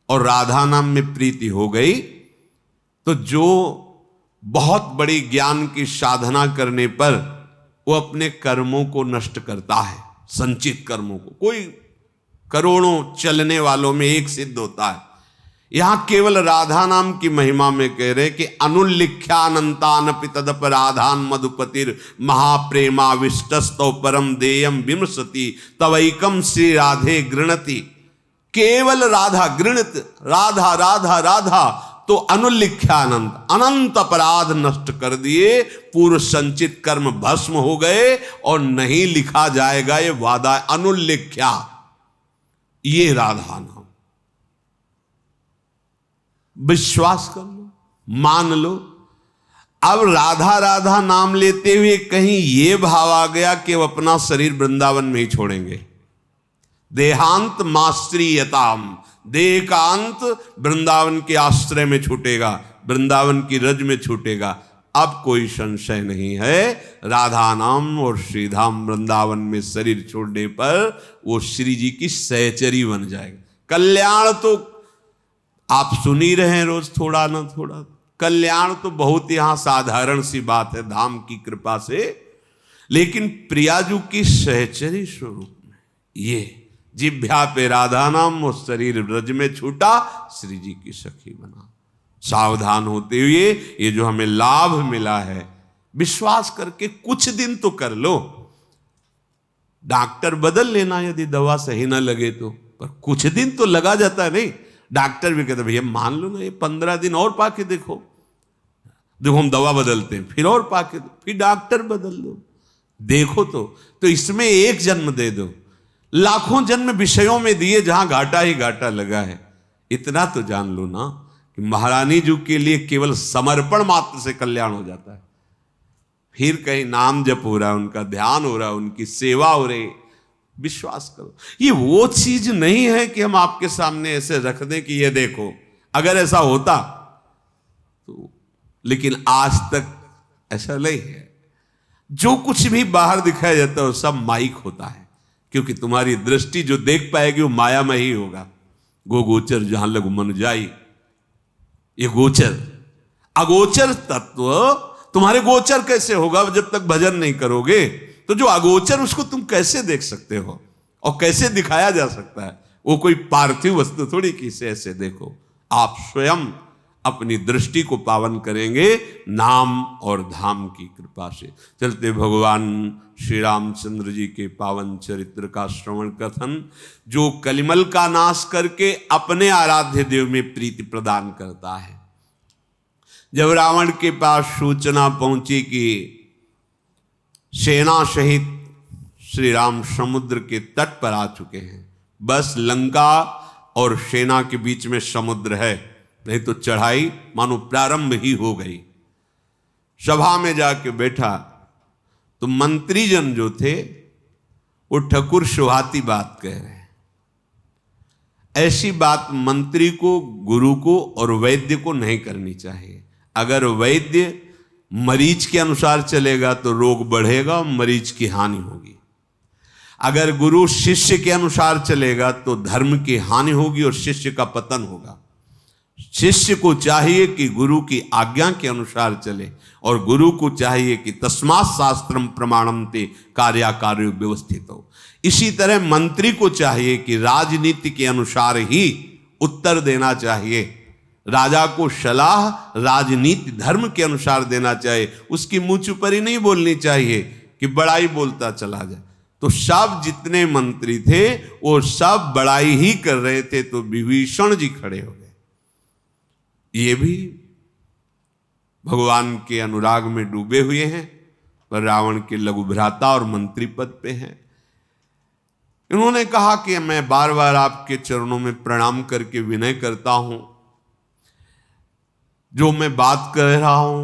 Speaker 1: और राधा नाम में प्रीति हो गई तो जो बहुत बड़ी ज्ञान की साधना करने पर वो अपने कर्मों को नष्ट करता है, संचित कर्मों को। कोई करोड़ों चलने वालों में एक सिद्ध होता है। यहां केवल राधा नाम की महिमा में कह रहे कि अनुल्लिख्यानंतान पितदप राधान मधुपतिर महाप्रेमाविष्टस्तो परम देयम विमसति तवैकम श्री राधे गृणति। केवल राधा गृणित, राधा राधा राधा, तो अनुल्लिख्यानंद, अनंत अपराध नष्ट कर दिए, पूर्व संचित कर्म भस्म हो गए और नहीं लिखा जाएगा ये वादा। अनुल्लिख्या, ये राधा नाम। विश्वास कर लो, मान लो। अब राधा राधा नाम लेते हुए कहीं ये भाव आ गया कि वो अपना शरीर वृंदावन में ही छोड़ेंगे। देहांत मास्त्रीयताम, देह का अंत वृंदावन के आश्रय में छूटेगा, वृंदावन की रज में छूटेगा। अब कोई संशय नहीं है, राधा नाम और श्रीधाम वृंदावन में शरीर छोड़ने पर वो श्री जी की सहचरी बन जाएगा। कल्याण तो आप सुन ही रहे हैं रोज थोड़ा ना थोड़ा, कल्याण तो बहुत यहां साधारण सी बात है धाम की कृपा से, लेकिन प्रियाजू की सहचरी स्वरूप में ये जिभ्या पे राधा नाम वो शरीर ब्रज में छूटा, श्री जी की सखी बना। सावधान होते हुए ये जो हमें लाभ मिला है, विश्वास करके कुछ दिन तो कर लो। डॉक्टर बदल लेना यदि दवा सही ना लगे तो, पर कुछ दिन तो लगा जाता है। नहीं, डॉक्टर भी कहते भैया मान लो ना, ये 15 दिन और पाके देखो, देखो हम दवा बदलते हैं, फिर और पाके, फिर डॉक्टर बदल दो, देखो तो इसमें एक जन्म दे दो, लाखों जन्म विषयों में दिए जहां घाटा ही घाटा लगा है। इतना तो जान लो ना कि महारानी जी के लिए केवल समर्पण मात्र से कल्याण हो जाता है। फिर कहीं नाम जप हो रहा है, उनका ध्यान हो रहा है, उनकी सेवा हो रही, विश्वास करो ये वो चीज नहीं है कि हम आपके सामने ऐसे रख दें कि ये देखो। अगर ऐसा होता तो, लेकिन आज तक ऐसा नहीं है। जो कुछ भी बाहर दिखाया जाता है वो सब माइक होता है, क्योंकि तुम्हारी दृष्टि जो देख पाएगी वो माया में ही होगा। गोचर जहां लग मन जाई, ये गोचर अगोचर तत्व तुम्हारे गोचर कैसे होगा जब तक भजन नहीं करोगे। तो जो अगोचर उसको तुम कैसे देख सकते हो और कैसे दिखाया जा सकता है? वो कोई पार्थिव वस्तु थोड़ी कि इसे ऐसे देखो। आप स्वयं अपनी दृष्टि को पावन करेंगे नाम और धाम की कृपा से। चलते भगवान श्री रामचंद्र जी के पावन चरित्र का श्रवण कथन, जो कलिमल का नाश करके अपने आराध्य देव में प्रीति प्रदान करता है। जब रावण के पास सूचना पहुंची कि सेना सहित श्री राम समुद्र के तट पर आ चुके हैं, बस लंका और सेना के बीच में समुद्र है, नहीं तो चढ़ाई मानो प्रारंभ ही हो गई। सभा में जाके बैठा तो मंत्रीजन जो थे वो ठकुर सुहाती बात कह रहे हैं। ऐसी बात मंत्री को, गुरु को और वैद्य को नहीं करनी चाहिए। अगर वैद्य मरीज के अनुसार चलेगा तो रोग बढ़ेगा और मरीज की हानि होगी। अगर गुरु शिष्य के अनुसार चलेगा तो धर्म की हानि होगी और शिष्य का पतन होगा। शिष्य को चाहिए कि गुरु की आज्ञा के अनुसार चले, और गुरु को चाहिए कि तस्मात् शास्त्रम प्रमाणम ते कार्याकार्य व्यवस्थित हो। इसी तरह मंत्री को चाहिए कि राजनीति के अनुसार ही उत्तर देना चाहिए। राजा को सलाह राजनीति धर्म के अनुसार देना चाहिए, उसकी मुंह चुपरी नहीं बोलनी चाहिए कि बड़ाई बोलता चला जाए। तो सब जितने मंत्री थे वो सब बड़ाई ही कर रहे थे, तो विभीषण जी खड़े हो गए। ये भी भगवान के अनुराग में डूबे हुए हैं, पर रावण के लघु भ्राता और मंत्री पद पे हैं। इन्होंने कहा कि मैं बार बार आपके चरणों में प्रणाम करके विनय करता हूं, जो मैं बात कर रहा हूं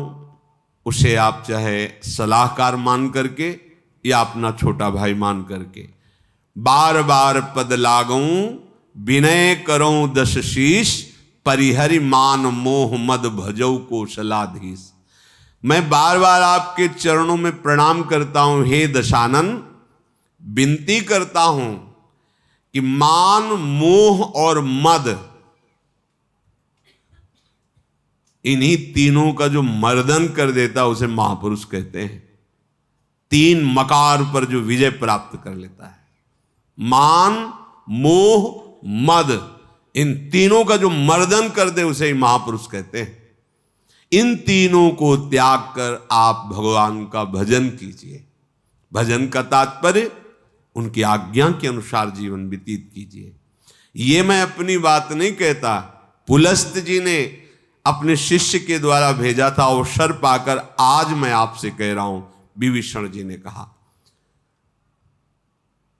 Speaker 1: उसे आप चाहे सलाहकार मान करके या अपना छोटा भाई मान करके, बार बार पद लागूं विनय करूं दश शीश, परिहरि मान मोह मद भजौ कौशलाधीश। मैं बार बार आपके चरणों में प्रणाम करता हूं हे दशानन, विनती करता हूं कि मान मोह और मद, इन्हीं तीनों का जो मर्दन कर देता उसे महापुरुष कहते हैं। तीन मकार पर जो विजय प्राप्त कर लेता है, मान मोह मद, इन तीनों का जो मर्दन कर दे उसे ही महापुरुष कहते हैं। इन तीनों को त्याग कर आप भगवान का भजन कीजिए। भजन का तात्पर्य उनकी आज्ञा के अनुसार जीवन व्यतीत कीजिए। ये मैं अपनी बात नहीं कहता, पुलस्त जी ने अपने शिष्य के द्वारा भेजा था, अवसर पाकर आज मैं आपसे कह रहा हूं, विभीषण जी ने कहा।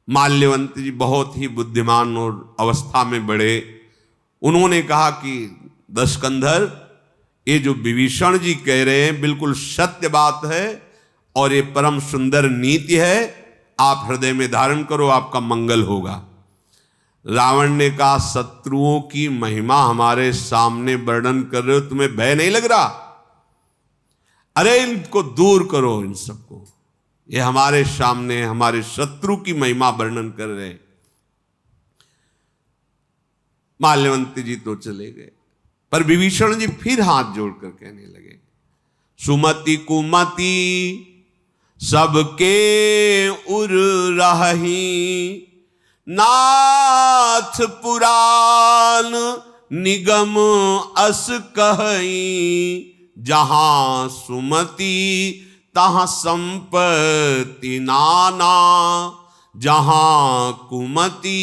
Speaker 1: माल्यवंत जी बहुत ही बुद्धिमान और अवस्था में बड़े, उन्होंने कहा कि दशकंधर ये जो विभीषण जी कह रहे हैं बिल्कुल सत्य बात है और ये परम सुंदर नीति है। आप हृदय में धारण करो, आपका मंगल होगा। रावण ने कहा, शत्रुओं की महिमा हमारे सामने वर्णन कर रहे हो, तुम्हें भय नहीं लग रहा? अरे इनको दूर करो, इन सबको, ये हमारे सामने हमारे शत्रु की महिमा वर्णन कर रहे। माल्यवंती जी तो चले गए, पर विभीषण जी फिर हाथ जोड़कर कहने लगे, सुमति कुमति सबके उर रही, नाथ पुराण निगम अस कहीं, जहां सुमति तहां संपत्ति नाना, जहां कुमति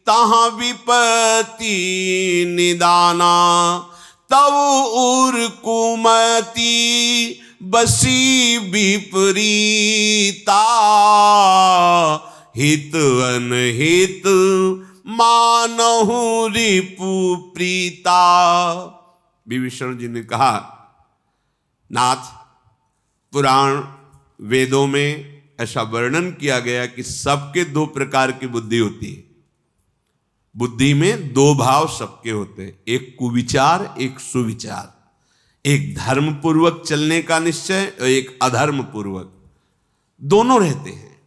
Speaker 1: तहां विपत्ति निदाना, तब उर कुमति बसी विपरीता, हित अनहित मानहु रिपु प्रीता। विभीषण जी ने कहा, नाथ, पुराण वेदों में ऐसा वर्णन किया गया कि सबके दो प्रकार की बुद्धि होती है। बुद्धि में दो भाव सबके होते हैं, एक कुविचार, एक सुविचार। एक धर्म पूर्वक चलने का निश्चय और एक अधर्म पूर्वक, दोनों रहते हैं।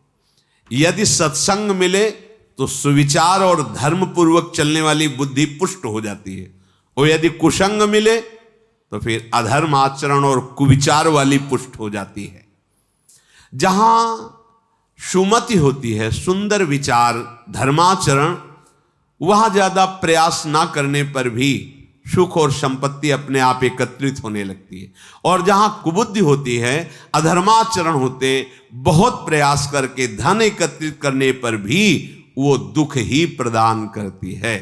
Speaker 1: यदि सत्संग मिले तो सुविचार और धर्म पूर्वक चलने वाली बुद्धि पुष्ट हो जाती है, और यदि कुसंग मिले तो फिर अधर्म आचरण और कुविचार वाली पुष्ट हो जाती है। जहां सुमति होती है, सुंदर विचार, धर्माचरण, वहां ज्यादा प्रयास ना करने पर भी सुख और संपत्ति अपने आप एकत्रित होने लगती है। और जहां कुबुद्धि होती है, अधर्माचरण होते, बहुत प्रयास करके धन एकत्रित करने पर भी वो दुख ही प्रदान करती है।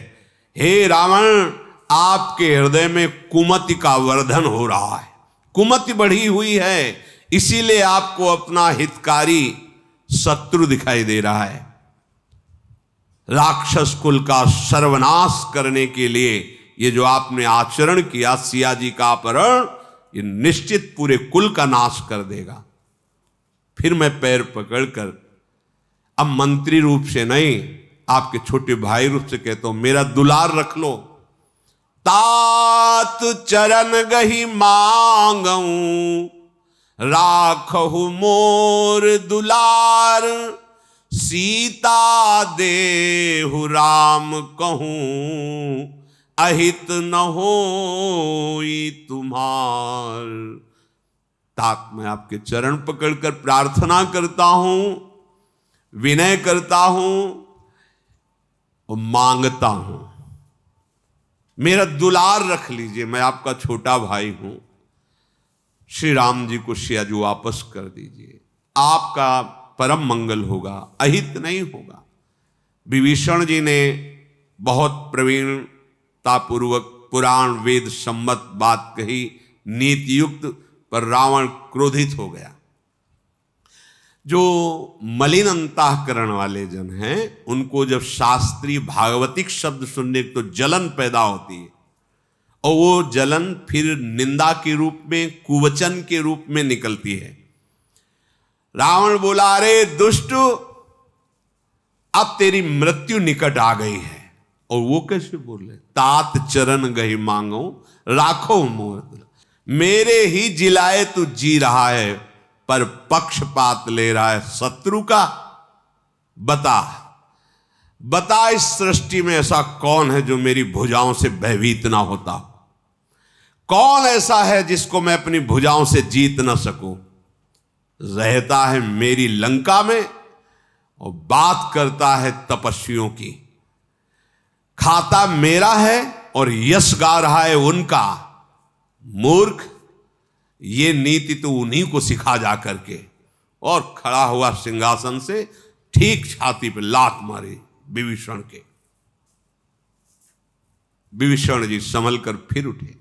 Speaker 1: हे रावण, आपके हृदय में कुमति का वर्धन हो रहा है, कुमति बढ़ी हुई है, इसीलिए आपको अपना हितकारी शत्रु दिखाई दे रहा है। राक्षस कुल का सर्वनाश करने के लिए ये जो आपने आचरण किया, सिया जी का अपहरण, ये निश्चित पूरे कुल का नाश कर देगा। फिर मैं पैर पकड़कर, अब मंत्री रूप से नहीं, आपके छोटे भाई रूप से कहता हूं, मेरा दुलार रख लो। तात चरण गही मांगऊं, राखहु मोर दुलार, सीता देहु राम कहूं, अहित न होई तुम्हार। तात, मैं आपके चरण पकड़कर प्रार्थना करता हूं, विनय करता हूं और मांगता हूं, मेरा दुलार रख लीजिए, मैं आपका छोटा भाई हूं। श्री राम जी को सिया जी वापस कर दीजिए, आपका परम मंगल होगा, अहित नहीं होगा। विभीषण जी ने बहुत प्रवीणतापूर्वक पुराण वेद सम्मत बात कही, नीति युक्त, पर रावण क्रोधित हो गया। जो मलिन अंतःकरण वाले जन हैं, उनको जब शास्त्रीय भागवतिक शब्द सुनने तो जलन पैदा होती है, और वो जलन फिर निंदा के रूप में, कुवचन के रूप में निकलती है। रावण बोला, अरे दुष्ट, अब तेरी मृत्यु निकट आ गई है। और वो कैसे बोले, तात चरण गही मांगो, राखो मोर, मेरे ही जिलाए तू जी रहा है, पर पक्षपात ले रहा है शत्रु का। बता इस सृष्टि में ऐसा कौन है जो मेरी भुजाओं से भयभीत ना होता? कौन ऐसा है जिसको मैं अपनी भुजाओं से जीत ना सकूं? रहता है मेरी लंका में और बात करता है तपस्वियों की, खाता मेरा है और यश गा रहा है उनका। मूर्ख, ये नीति तो उन्हीं को सिखा जा करके। और खड़ा हुआ सिंहासन से ठीक छाती पे लात मारी विभीषण के। विभीषण जी संभल कर फिर उठे,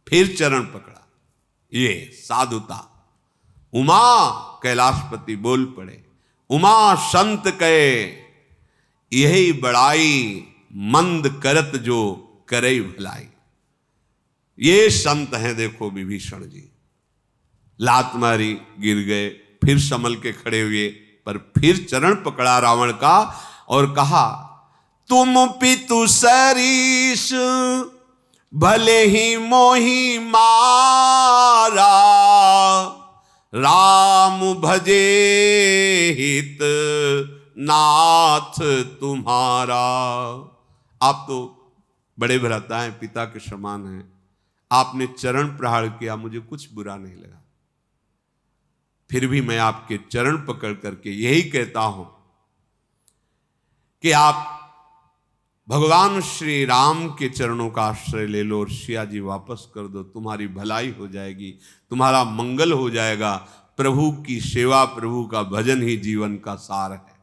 Speaker 1: फिर चरण पकड़ा। ये साधुता। उमा, कैलाशपति बोल पड़े, उमा संत कहे यही बड़ाई, मंद करत जो करे भलाई। ये संत हैं देखो विभीषण जी। लात मारी, गिर गए, फिर संभल के खड़े हुए, पर फिर चरण पकड़ा रावण का और कहा, तुम पितु सरीस भले ही मोही मारा, राम भजे हित नाथ तुम्हारा। आप तो बड़े भ्राता हैं, पिता के समान हैं, आपने चरण प्रहार किया, मुझे कुछ बुरा नहीं लगा। फिर भी मैं आपके चरण पकड़ करके यही कहता हूं कि आप भगवान श्री राम के चरणों का आश्रय ले लो और सिया जी वापस कर दो, तुम्हारी भलाई हो जाएगी, तुम्हारा मंगल हो जाएगा। प्रभु की सेवा, प्रभु का भजन ही जीवन का सार है।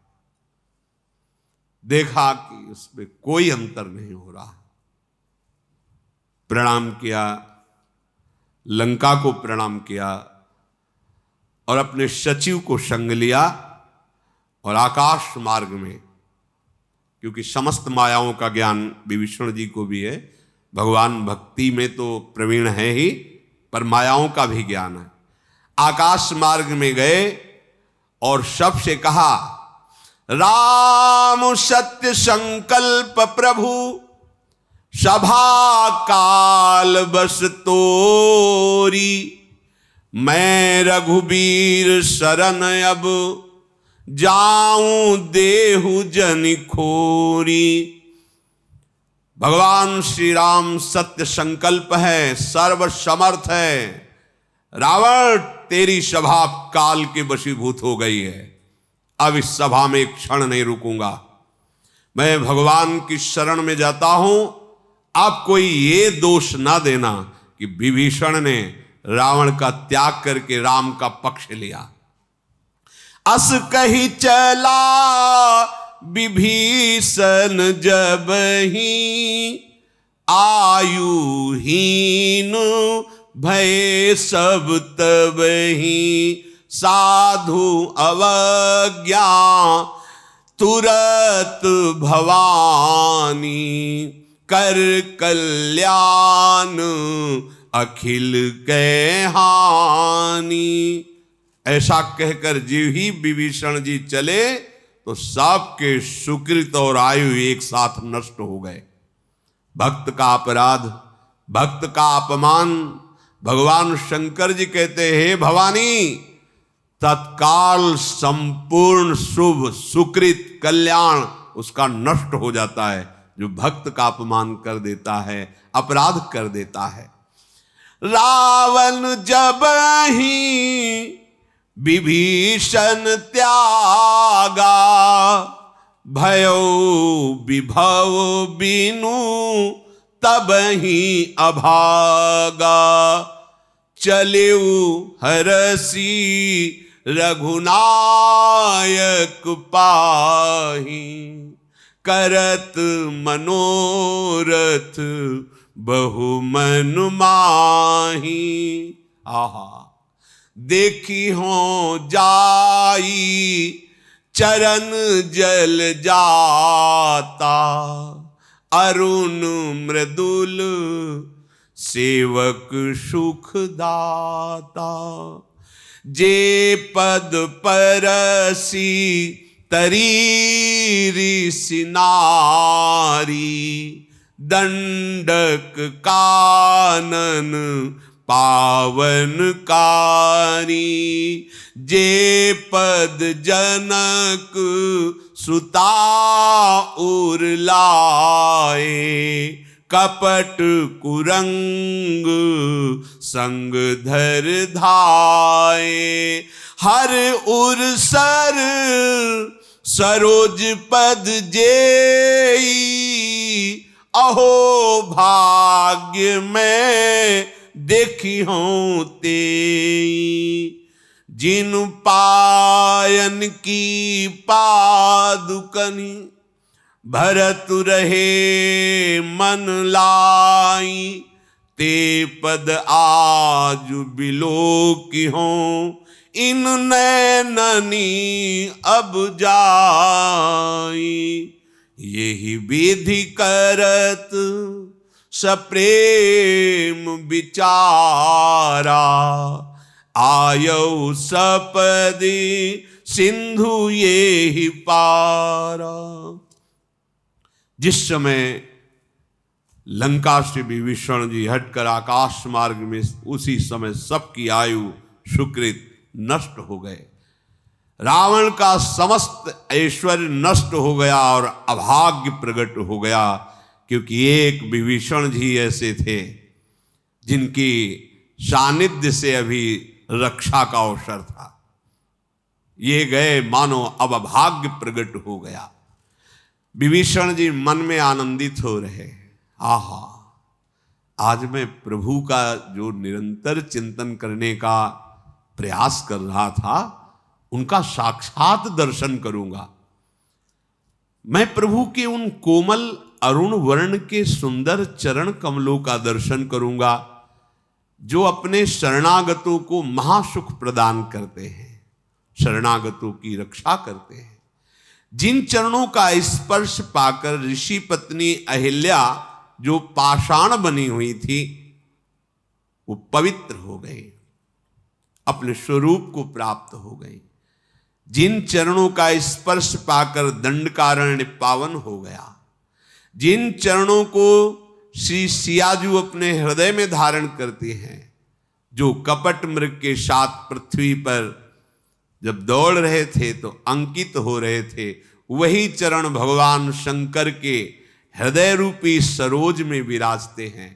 Speaker 1: देखा कि उसमें कोई अंतर नहीं हो रहा। प्रणाम किया, लंका को प्रणाम किया और अपने सचिव को संग लिया और आकाश मार्ग में, क्योंकि समस्त मायाओं का ज्ञान विभीषण जी को भी है, भगवान भक्ति में तो प्रवीण है ही, पर मायाओं का भी ज्ञान है। आकाश मार्ग में गए और सबसे कहा, राम सत्य संकल्प प्रभु सभा काल बस तोरी, मैं रघुबीर शरण अब जाऊं देहु जन खोरी। भगवान श्री राम सत्य संकल्प है, सर्व समर्थ है। रावण तेरी सभा काल के वशीभूत हो गई है, अब इस सभा में एक क्षण नहीं रुकूंगा। मैं भगवान की शरण में जाता हूं। आप कोई ये दोष ना देना कि विभीषण ने रावण का त्याग करके राम का पक्ष लिया। अस कही चला विभीषण जब ही, आयुहीन भय सब तब ही, साधु अवज्ञा तुरत भवानी, कर कल्याण अखिल के हानि। ऐसा कहकर जीव ही विभीषण जी चले तो सबके सुकृत और आयु एक साथ नष्ट हो गए। भक्त का अपराध, भक्त का अपमान, भगवान शंकर जी कहते हैं, भवानी तत्काल संपूर्ण शुभ सुकृत कल्याण उसका नष्ट हो जाता है जो भक्त का अपमान कर देता है, अपराध कर देता है। रावण जब ही विभीषण त्यागा, भयो विभव बिनु तब ही अभागा, चलेऊ हरसी रघुनायक पाही, करत मनोरथ बहु मन माही। आहा, देखी हो जाई चरण जल जाता, अरुण मृदुल सेवक सुख दाता, जे पद परसी तरी सिनारी, दंडक कानन पावन कारी, जे पद जनक सुता उर लाए, कपट कुरंग संग धर धाये, हर उर सर सरोज पद जेई, अहो भाग्य में देखी हूं तेई, जिन पायन की पादुकनी, भरत रहे मन लाई, ते पद आज बिलो की हों, इन नैननी अब जाई, यही विधि करत सप्रेम विचारा, आयौ सपदि सिंधु ये ही पारा। जिस समय लंका से विभीषण जी हटकर आकाश मार्ग में, उसी समय सबकी आयु सुकृत नष्ट हो गए। रावण का समस्त ऐश्वर्य नष्ट हो गया और अभाग्य प्रकट हो गया, क्योंकि एक विभीषण जी ऐसे थे जिनकी सानिध्य से अभी रक्षा का अवसर था। ये गए, मानो अब अभाग्य प्रकट हो गया। विभीषण जी मन में आनंदित हो रहे, आहा, आज मैं प्रभु का जो निरंतर चिंतन करने का प्रयास कर रहा था, उनका साक्षात दर्शन करूंगा। मैं प्रभु के उन कोमल अरुण वर्ण के सुंदर चरण कमलों का दर्शन करूंगा, जो अपने शरणागतों को महासुख प्रदान करते हैं, शरणागतों की रक्षा करते हैं। जिन चरणों का स्पर्श पाकर ऋषि पत्नी अहिल्या, जो पाषाण बनी हुई थी, वो पवित्र हो गई, अपने स्वरूप को प्राप्त हो गई। जिन चरणों का स्पर्श पाकर दंडकारण्य पावन हो गया, जिन चरणों को श्री सियाजू अपने हृदय में धारण करते हैं, जो कपट मृग के साथ पृथ्वी पर जब दौड़ रहे थे तो अंकित हो रहे थे, वही चरण भगवान शंकर के हृदय रूपी सरोज में विराजते हैं।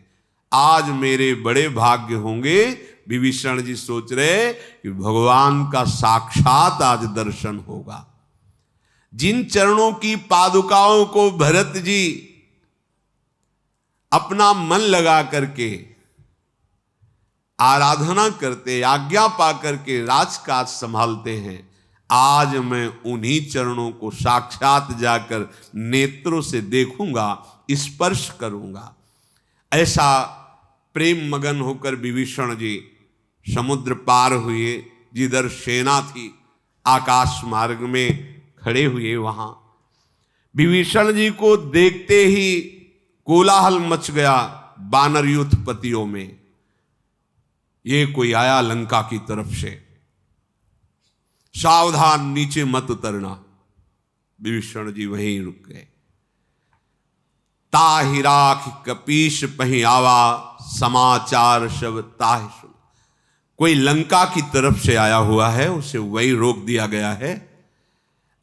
Speaker 1: आज मेरे बड़े भाग्य होंगे, विभीषण जी सोच रहे, कि भगवान का साक्षात आज दर्शन होगा। जिन चरणों की पादुकाओं को भरत जी अपना मन लगा करके आराधना करते, आज्ञा पा करके राजकाज संभालते हैं, आज मैं उन्हीं चरणों को साक्षात जाकर नेत्रों से देखूंगा, स्पर्श करूंगा। ऐसा प्रेम मगन होकर विभीषण जी समुद्र पार हुए। जिधर सेना थी आकाश मार्ग में खड़े हुए, वहां विभीषण जी को देखते ही कोलाहल मच गया वानर युद्धपतियों में। ये कोई आया लंका की तरफ से, सावधान, नीचे मत उतरना। विभीषण जी वहीं रुक गए। ताहि राख कपीश पही आवा, समाचार सब ताहि सुन। कोई लंका की तरफ से आया हुआ है, उसे वही रोक दिया गया है,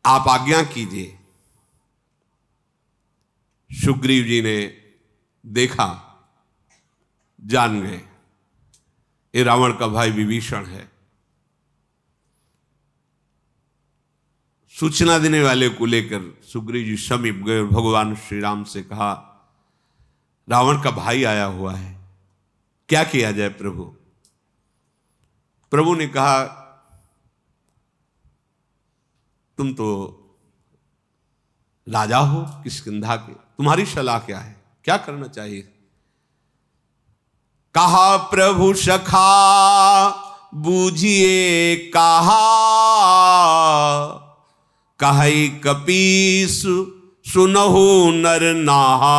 Speaker 1: आप आज्ञा कीजिए। सुग्रीव जी ने देखा, जान गए ये रावण का भाई विभीषण है। सूचना देने वाले को लेकर सुग्रीव जी समीप गए और भगवान श्री राम से कहा, रावण का भाई आया हुआ है, क्या किया जाए प्रभु? प्रभु ने कहा, तुम तो राजा हो किष्किंधा के, तुम्हारी सलाह क्या है, क्या करना चाहिए? कहा प्रभु सखा बूझिए कहा, कहि कपीस सुनहु नर नाहा।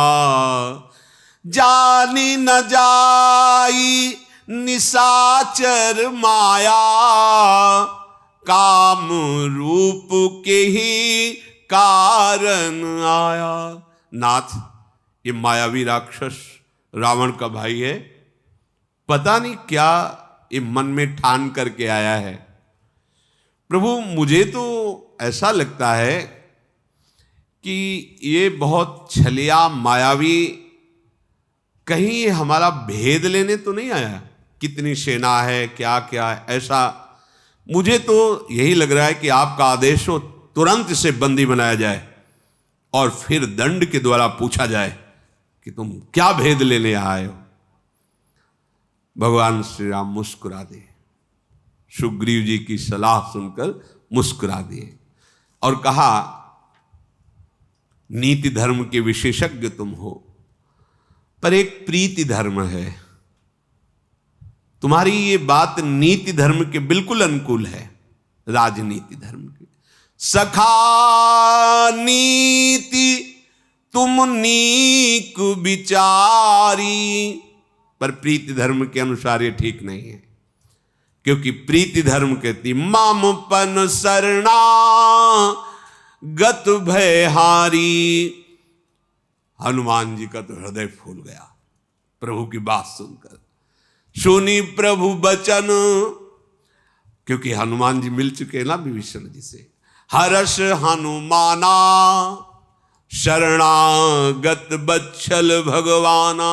Speaker 1: जानी न जाई निशाचर माया, काम रूप के ही कारण आया। नाथ, ये मायावी राक्षस रावण का भाई है, पता नहीं क्या ये मन में ठान करके आया है। प्रभु, मुझे तो ऐसा लगता है कि ये बहुत छलिया मायावी, कहीं ये हमारा भेद लेने तो नहीं आया, कितनी सेना है, क्या क्या है, ऐसा मुझे तो यही लग रहा है कि आपका आदेश हो तुरंत इसे बंदी बनाया जाए और फिर दंड के द्वारा पूछा जाए कि तुम क्या भेद लेने आए हो। भगवान श्री राम मुस्कुरा दिए, सुग्रीव जी की सलाह सुनकर मुस्कुरा दिए और कहा, नीति धर्म के विशेषज्ञ तुम हो, पर एक प्रीति धर्म है। तुम्हारी ये बात नीति धर्म के बिल्कुल अनुकूल है, राजनीति धर्म के। सखा नीति तुम नीक विचारी। पर प्रीति धर्म के अनुसार ये ठीक नहीं है, क्योंकि प्रीति धर्म कहती मामपन शरणा गत भयहारी। हनुमान जी का तो हृदय फूल गया प्रभु की बात सुनकर। सुनी प्रभु बचन, क्योंकि हनुमान जी मिल चुके ना विभीषण जी से। हर्ष हनुमाना शरणागत बच्छल भगवाना।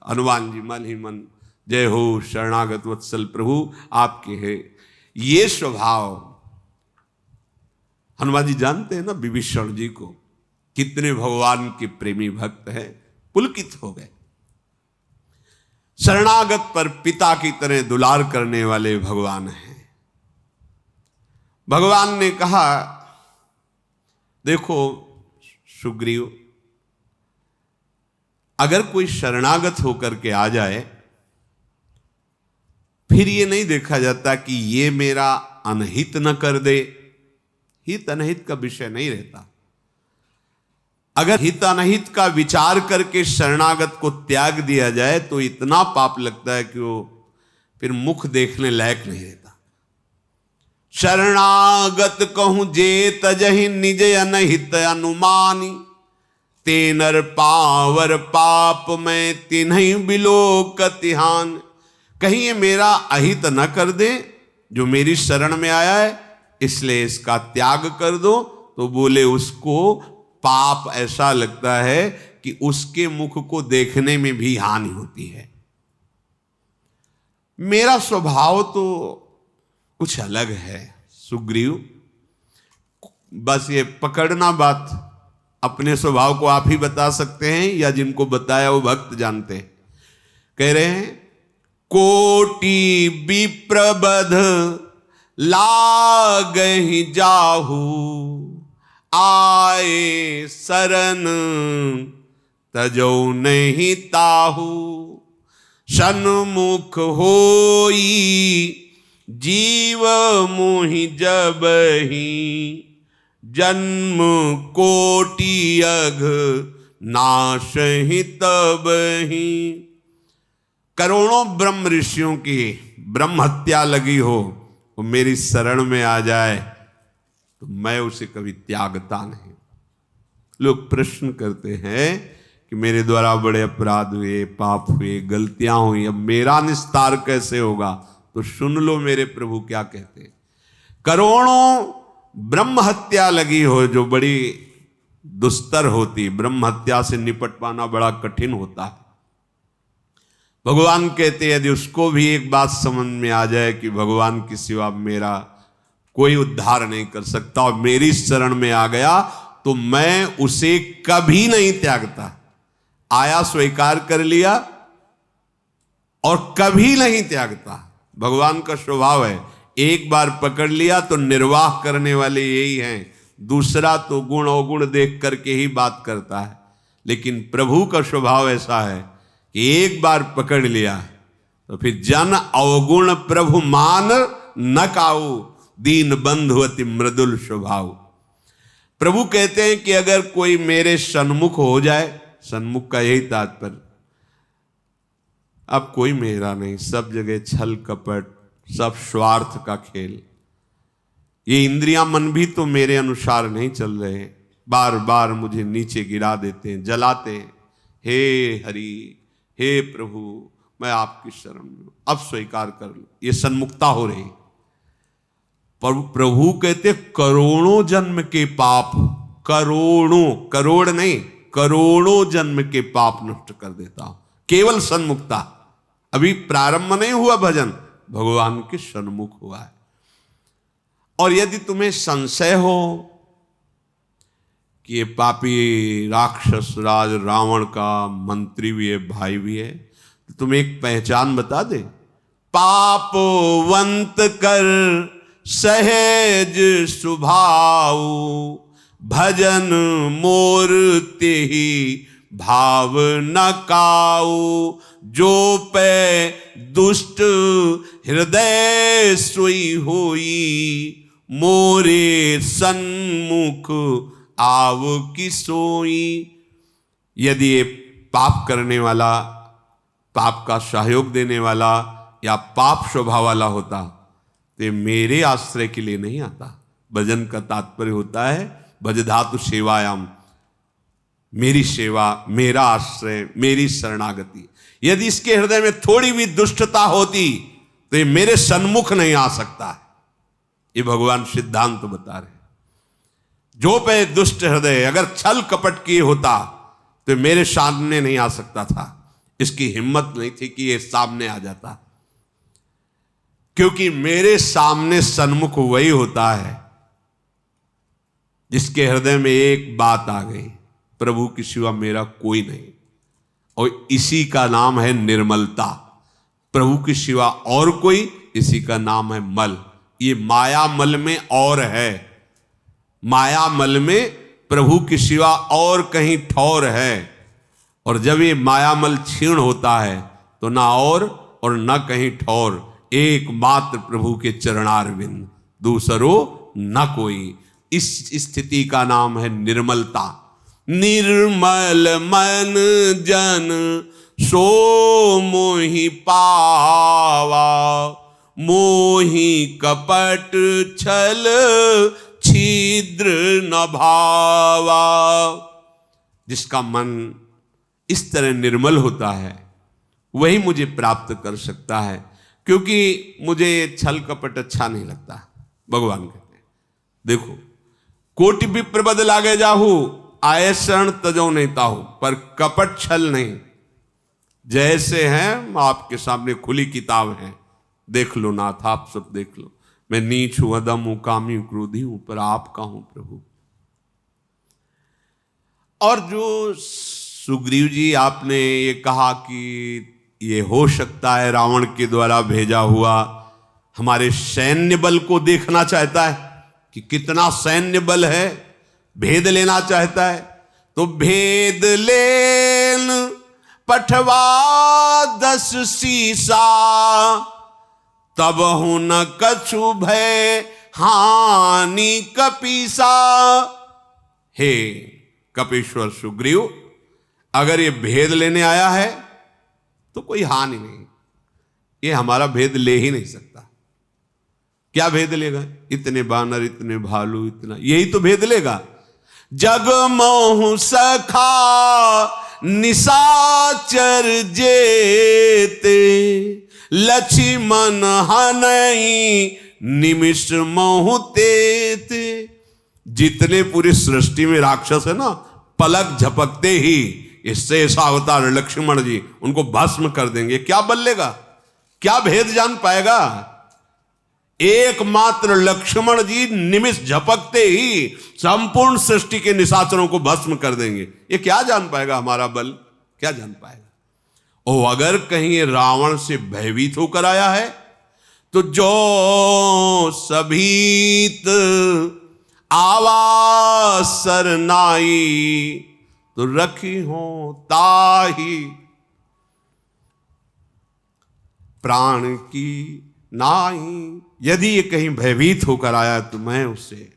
Speaker 1: हनुमान जी मन ही मन जय हो शरणागत वत्सल प्रभु आपके है। ये स्वभाव हनुमान जी जानते हैं ना विभीषण जी को, कितने भगवान के प्रेमी भक्त हैं, पुलकित हो गए। शरणागत पर पिता की तरह दुलार करने वाले भगवान हैं। भगवान ने कहा देखो सुग्रीव, अगर कोई शरणागत होकर के आ जाए, फिर ये नहीं देखा जाता कि ये मेरा अनहित न कर दे। हित अनहित का विषय नहीं रहता। अगर हित अनहित का विचार करके शरणागत को त्याग दिया जाए तो इतना पाप लगता है कि वो फिर मुख देखने लायक नहीं रहता। शरणागत कहूं जे तजहि निज अनहित अनुमानी। ते नर पावर पाप में तिन्हि बिलोकतिहान। कहीं ये मेरा अहित न कर दे, जो मेरी शरण में आया है, इसलिए इसका त्याग कर दो। तो बोले उसको पाप ऐसा लगता है कि उसके मुख को देखने में भी हानि होती है। मेरा स्वभाव तो कुछ अलग है सुग्रीव, बस ये पकड़ना बात। अपने स्वभाव को आप ही बता सकते हैं या जिनको बताया वो भक्त जानते हैं। कह रहे हैं कोटि विप्रबध लागहि जाहू। आए शरण तजौ नहीं ताहू। सन्मुख होई जीव मोहि जबहि। जन्म कोटि अघ नाशहि तबहि। करोड़ों ब्रह्म ऋषियों की ब्रह्म हत्या लगी हो, वो मेरी शरण में आ जाए तो मैं उसे कभी त्यागता नहीं। लोग प्रश्न करते हैं कि मेरे द्वारा बड़े अपराध हुए, पाप हुए, गलतियां हुई, अब मेरा निस्तार कैसे होगा? तो सुन लो मेरे प्रभु क्या कहते हैं। करोड़ों ब्रह्म हत्या लगी हो, जो बड़ी दुस्तर होती, ब्रह्म हत्या से निपट पाना बड़ा कठिन होता है। भगवान कहते हैं यदि उसको भी एक बात समझ में आ जाए कि भगवान के सिवा मेरा कोई उद्धार नहीं कर सकता और मेरी शरण में आ गया, तो मैं उसे कभी नहीं त्यागता। आया स्वीकार कर लिया और कभी नहीं त्यागता। भगवान का स्वभाव है, एक बार पकड़ लिया तो निर्वाह करने वाले यही हैं। दूसरा तो गुण अवगुण देख करके ही बात करता है, लेकिन प्रभु का स्वभाव ऐसा है कि एक बार पकड़ लिया तो फिर जन अवगुण प्रभु मान न काऊ। दीन बंधु अति मृदुल स्वभाव। प्रभु कहते हैं कि अगर कोई मेरे सन्मुख हो जाए, सन्मुख का यही तात्पर्य, अब कोई मेरा नहीं, सब जगह छल कपट, सब स्वार्थ का खेल। ये इंद्रियां मन भी तो मेरे अनुसार नहीं चल रहे, बार बार मुझे नीचे गिरा देते हैं, जलाते हैं। हे हरि, हे प्रभु, मैं आपकी शरण में हूं, अब स्वीकार कर लो। ये सन्मुखता हो रही। पर प्रभु कहते करोड़ों जन्म के पाप, करोड़ों, करोड़ नहीं, करोड़ों जन्म के पाप नष्ट कर देता हूं, केवल सन्मुखता। अभी प्रारंभ नहीं हुआ भजन, भगवान के सन्मुख हुआ है। और यदि तुम्हें संशय हो कि ये पापी राक्षस राज रावण का मंत्री भी है, भाई भी है, तो तुम्हें एक पहचान बता दे। पापवंत कर सहज सुभाव। भजन मोर तेहि भाव न काऊ। जो पे दुष्ट हृदय सोई होई। मोरे सन्मुख आव की सोई। यदि ये पाप करने वाला, पाप का सहयोग देने वाला या पाप स्वभाव वाला होता तो ये मेरे आश्रय के लिए नहीं आता। भजन का तात्पर्य होता है भज धातु सेवायाम, मेरी सेवा, मेरा आश्रय, मेरी शरणागति। यदि इसके हृदय में थोड़ी भी दुष्टता होती तो ये मेरे सन्मुख नहीं आ सकता है। ये भगवान सिद्धांत बता रहे। जो पे दुष्ट हृदय अगर छल कपट किए होता तो मेरे सामने नहीं आ सकता था। इसकी हिम्मत नहीं थी कि ये सामने आ जाता, क्योंकि मेरे सामने सन्मुख वही होता है जिसके हृदय में एक बात आ गई, प्रभु के सिवा मेरा कोई नहीं, और इसी का नाम है निर्मलता। प्रभु के सिवा और कोई, इसी का नाम है मल। ये माया मल में और है, माया मल में प्रभु के सिवा और कहीं ठौर है। और जब ये मायामल क्षीण होता है तो ना और ना कहीं ठौर, एकमात्र प्रभु के चरणारविंद, दूसरो न कोई। इस स्थिति का नाम है निर्मलता। निर्मल मन जन सो मोहि पावा, मोहि कपट छल छिद्र न भावा। जिसका मन इस तरह निर्मल होता है वही मुझे प्राप्त कर सकता है, क्योंकि मुझे छल कपट अच्छा नहीं लगता। भगवान कहते हैं देखो, कोटि विप्र बद लागे जाहू, आए शरण तजो नहीं ताहू, पर कपट छल नहीं। जैसे हैं आपके सामने खुली किताब है, देख लो नाथ, आप सब देख लो। मैं नीच हूं, अदम हूं, कामी हूं, क्रोधी हूं, पर आपका हूं प्रभु। और जो सुग्रीव जी आपने ये कहा कि ये हो सकता है रावण के द्वारा भेजा हुआ हमारे सैन्य बल को देखना चाहता है कि कितना सैन्य बल है, भेद लेना चाहता है। तो भेद लेन पठवा 10 सीसा, तब हूं न कछु भय हानि कपीसा। हे कपीश्वर सुग्रीव, अगर ये भेद लेने आया है तो कोई हानि नहीं, ये हमारा भेद ले ही नहीं सकता। क्या भेद लेगा? इतने बानर, इतने भालू, इतना, यही तो भेद लेगा। जग मोहु सखा निशाचर जेते, लक्ष्मण हनई निमिष मोहु तेते। जितने पूरी सृष्टि में राक्षस है ना, पलक झपकते ही इससे ऐसा अवतार लक्ष्मण जी उनको भस्म कर देंगे। क्या बल लेगा? क्या भेद जान पाएगा? एकमात्र लक्ष्मण जी निमिष झपकते ही संपूर्ण सृष्टि के निशाचरों को भस्म कर देंगे। ये क्या जान पाएगा हमारा बल? क्या जान पाएगा? और अगर कहीं रावण से भयभीत होकर आया है तो जो सभीत आवा सरनाई, तो रखी हो ताही प्राण की नाई। यदि ये कहीं भयभीत होकर आया तो मैं उससे,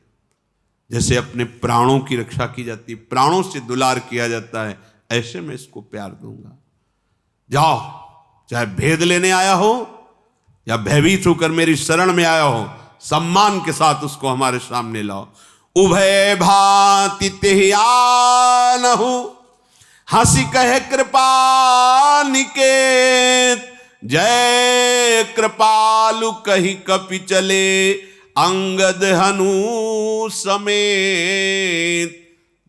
Speaker 1: जैसे अपने प्राणों की रक्षा की जाती, प्राणों से दुलार किया जाता है, ऐसे मैं इसको प्यार दूंगा। जाओ, चाहे भेद लेने आया हो या भयभीत होकर मेरी शरण में आया हो, सम्मान के साथ उसको हमारे सामने लाओ। उभय भांति तेहियानहु, हंसी कहे कृपा निकेत। जय कृपालु कही कपि चले, अंगद हनु समेत।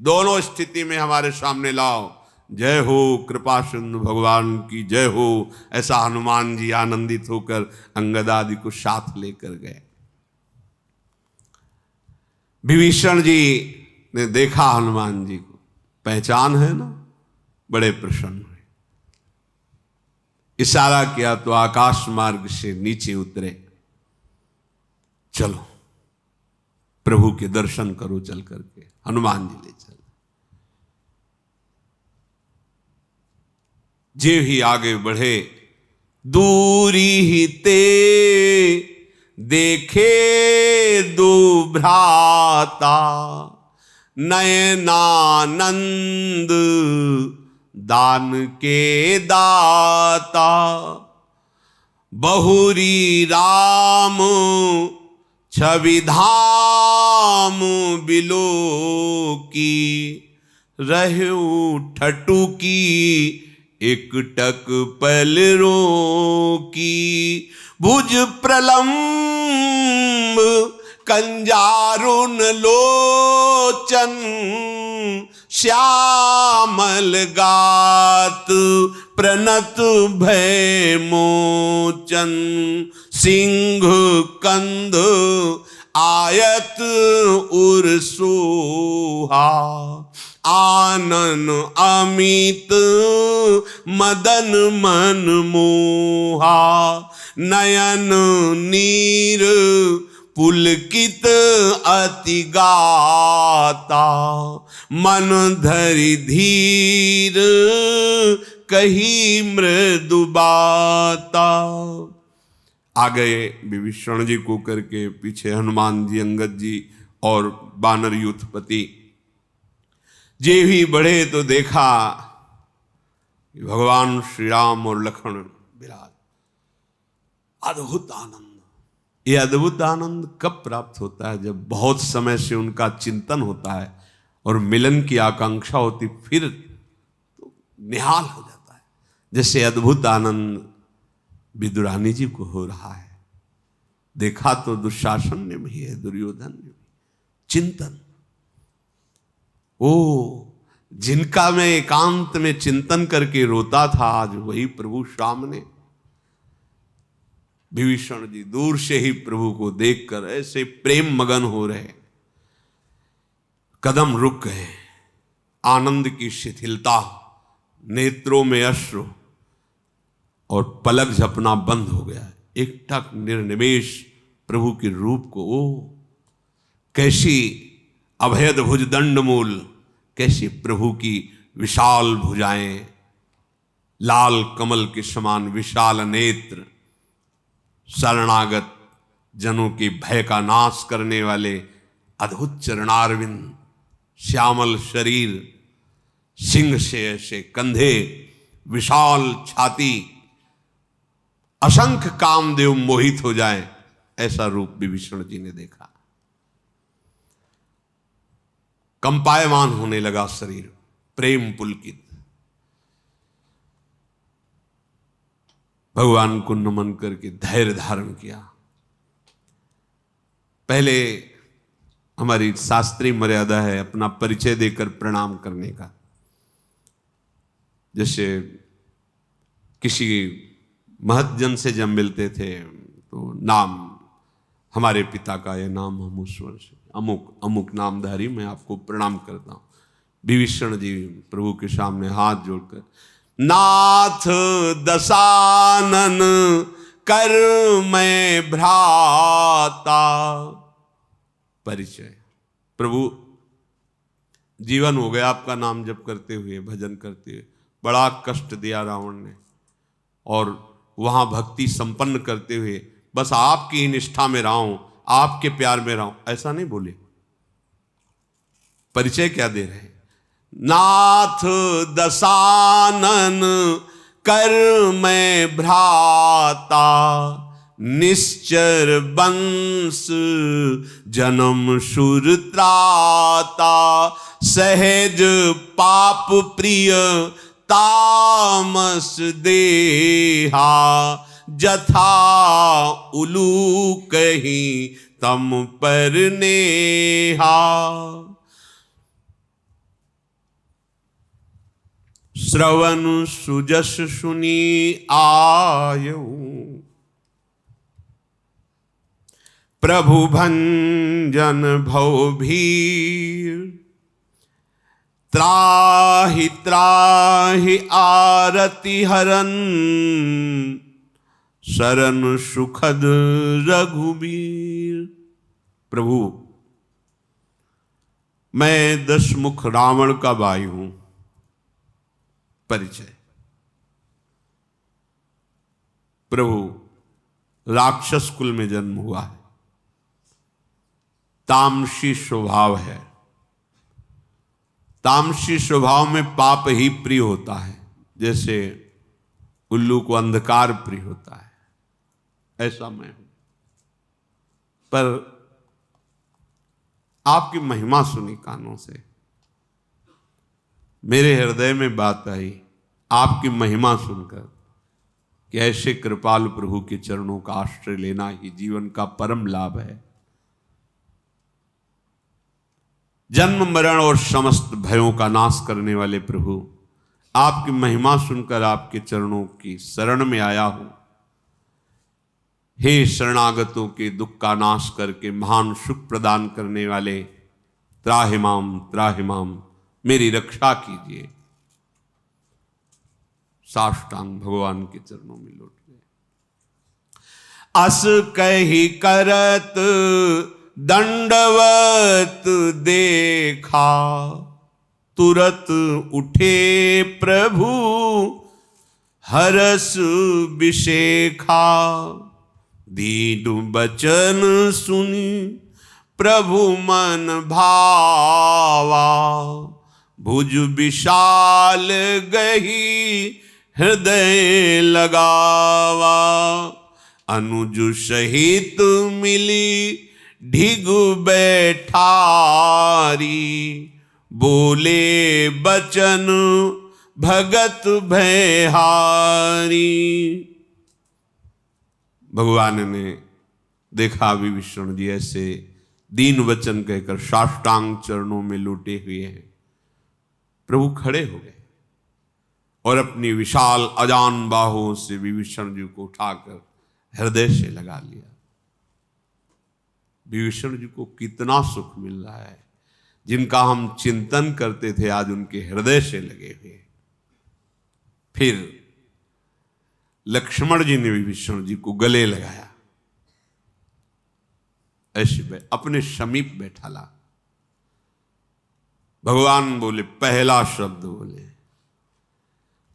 Speaker 1: दोनों स्थिति में हमारे सामने लाओ। जय हो कृपा सिंधु भगवान की जय हो। ऐसा हनुमान जी आनंदित होकर अंगद आदि को साथ लेकर गए। विभीषण जी ने देखा हनुमान जी को, पहचान है ना, बड़े प्रसन्न हुए। इशारा किया तो आकाश मार्ग से नीचे उतरे। चलो प्रभु के दर्शन करो चल करके। हनुमान जी ले चल। जे ही आगे बढ़े, दूरी ही ते देखे दो भ्राता, नयनानंद दान के दाता, बहुरी राम छवि धाम बिलो की, रहु ठटू की एकटक पल रोकी, भुज प्रलंब कंजारुन लोचन, श्यामल गात प्रणत भय मोचन, सिंह कंध आयत उर सोहा, आनन अमित मदन मन मोहा, नयन नीर पुलकित अति गाता, मन धरि धीर कही मृदु बाता। आ गए विभीषण जी को करके, पीछे हनुमान जी, अंगद जी और बानर यूथपति। जे भी बढ़े तो देखा भगवान श्री राम और लक्ष्मण विराज। अद्भुत आनंद। ये अद्भुत आनंद कब प्राप्त होता है? जब बहुत समय से उनका चिंतन होता है और मिलन की आकांक्षा होती, फिर तो निहाल हो जाता है। जैसे अद्भुत आनंद विदुरानी जी को हो रहा है। देखा तो दुशासन ने भी है, दुर्योधन ने भी। चिंतन, ओ जिनका मैं एकांत में चिंतन करके रोता था, आज वही प्रभु सामने। विभीषण जी दूर से ही प्रभु को देखकर ऐसे प्रेम मगन हो रहे, कदम रुक गए, आनंद की शिथिलता, नेत्रों में अश्रु और पलक झपना बंद हो गया। एकटक निर्निमेष प्रभु के रूप को, ओ कैसी अभयद भुज दंड मूल, कैसी प्रभु की विशाल भुजाएं, लाल कमल के समान विशाल नेत्र, शरणागत जनों के भय का नाश करने वाले अद्भुत चरणारविंद, श्यामल शरीर, सिंह से ऐसे कंधे, विशाल छाती, असंख्य कामदेव मोहित हो जाएं, ऐसा रूप विभीषण जी ने देखा। कंपायमान होने लगा शरीर, प्रेम पुलकित। भगवान को नमन करके धैर्य धारण किया। पहले हमारी शास्त्रीय मर्यादा है अपना परिचय देकर प्रणाम करने का। जैसे किसी महतजन से जब मिलते थे तो नाम, हमारे पिता का यह नाम, हम उस वर्ष अमुक अमुक नामधारी, मैं आपको प्रणाम करता हूं। विभीषण जी प्रभु के सामने हाथ जोड़कर, नाथ दशानन कर मैं भ्राता। परिचय, प्रभु जीवन हो गया आपका नाम जप करते हुए, भजन करते हुए, बड़ा कष्ट दिया रावण ने, और वहां भक्ति संपन्न करते हुए बस आपकी ही निष्ठा में रहा हूं, आपके प्यार में रहा हूं, ऐसा नहीं बोले। परिचय क्या दे रहे हैं? नाथ दशानन कर मैं भ्राता, निश्चर वंश जन्म सुर त्राता, सहज पाप प्रिय तामस देहा, जथा उलू कहीं तम पर नेहा। श्रवण सुजस सुनी आयऊ, प्रभु भंजन भव भीर, त्राहि त्राहि आरति हरन, शरण सुखद रघुबीर। प्रभु मैं दशमुख रावण का भाई हूं। परिचय, प्रभु राक्षस कुल में जन्म हुआ है, तामसी स्वभाव है, तामसी स्वभाव में पाप ही प्रिय होता है, जैसे उल्लू को अंधकार प्रिय होता है, ऐसा मैं हूं। पर आपकी महिमा सुनी कानों से, मेरे हृदय में बात आई आपकी महिमा सुनकर कि ऐसे कृपालु प्रभु के चरणों का आश्रय लेना ही जीवन का परम लाभ है। जन्म मरण और समस्त भयों का नाश करने वाले प्रभु, आपकी महिमा सुनकर आपके चरणों की शरण में आया हूं। हे शरणागतों के दुख का नाश करके महान सुख प्रदान करने वाले, त्राहिमाम त्राहिमाम, मेरी रक्षा कीजिए। साष्टांग भगवान के चरणों में लौट गए। अस कही करत दंडवत देखा, तुरत उठे प्रभु हरस विशेखा। दीन बचन सुनी प्रभु मन भावा, भुज विशाल गही हृदय लगावा। अनुज सहित मिली ढिगु बैठारी, बोले बचन भगत भयहारी। भगवान ने देखा विभीषण जी ऐसे दीन वचन कहकर साष्टांग चरणों में लौटे हुए हैं। प्रभु खड़े हो गए और अपनी विशाल अजान बाहों से विभीषण जी को उठाकर हृदय से लगा लिया। विभीषण जी को कितना सुख मिल रहा है, जिनका हम चिंतन करते थे आज उनके हृदय से लगे हुए। फिर लक्ष्मण जी ने विभीषण जी को गले लगाया, ऐसे अपने समीप बैठा ला। भगवान बोले, पहला शब्द बोले,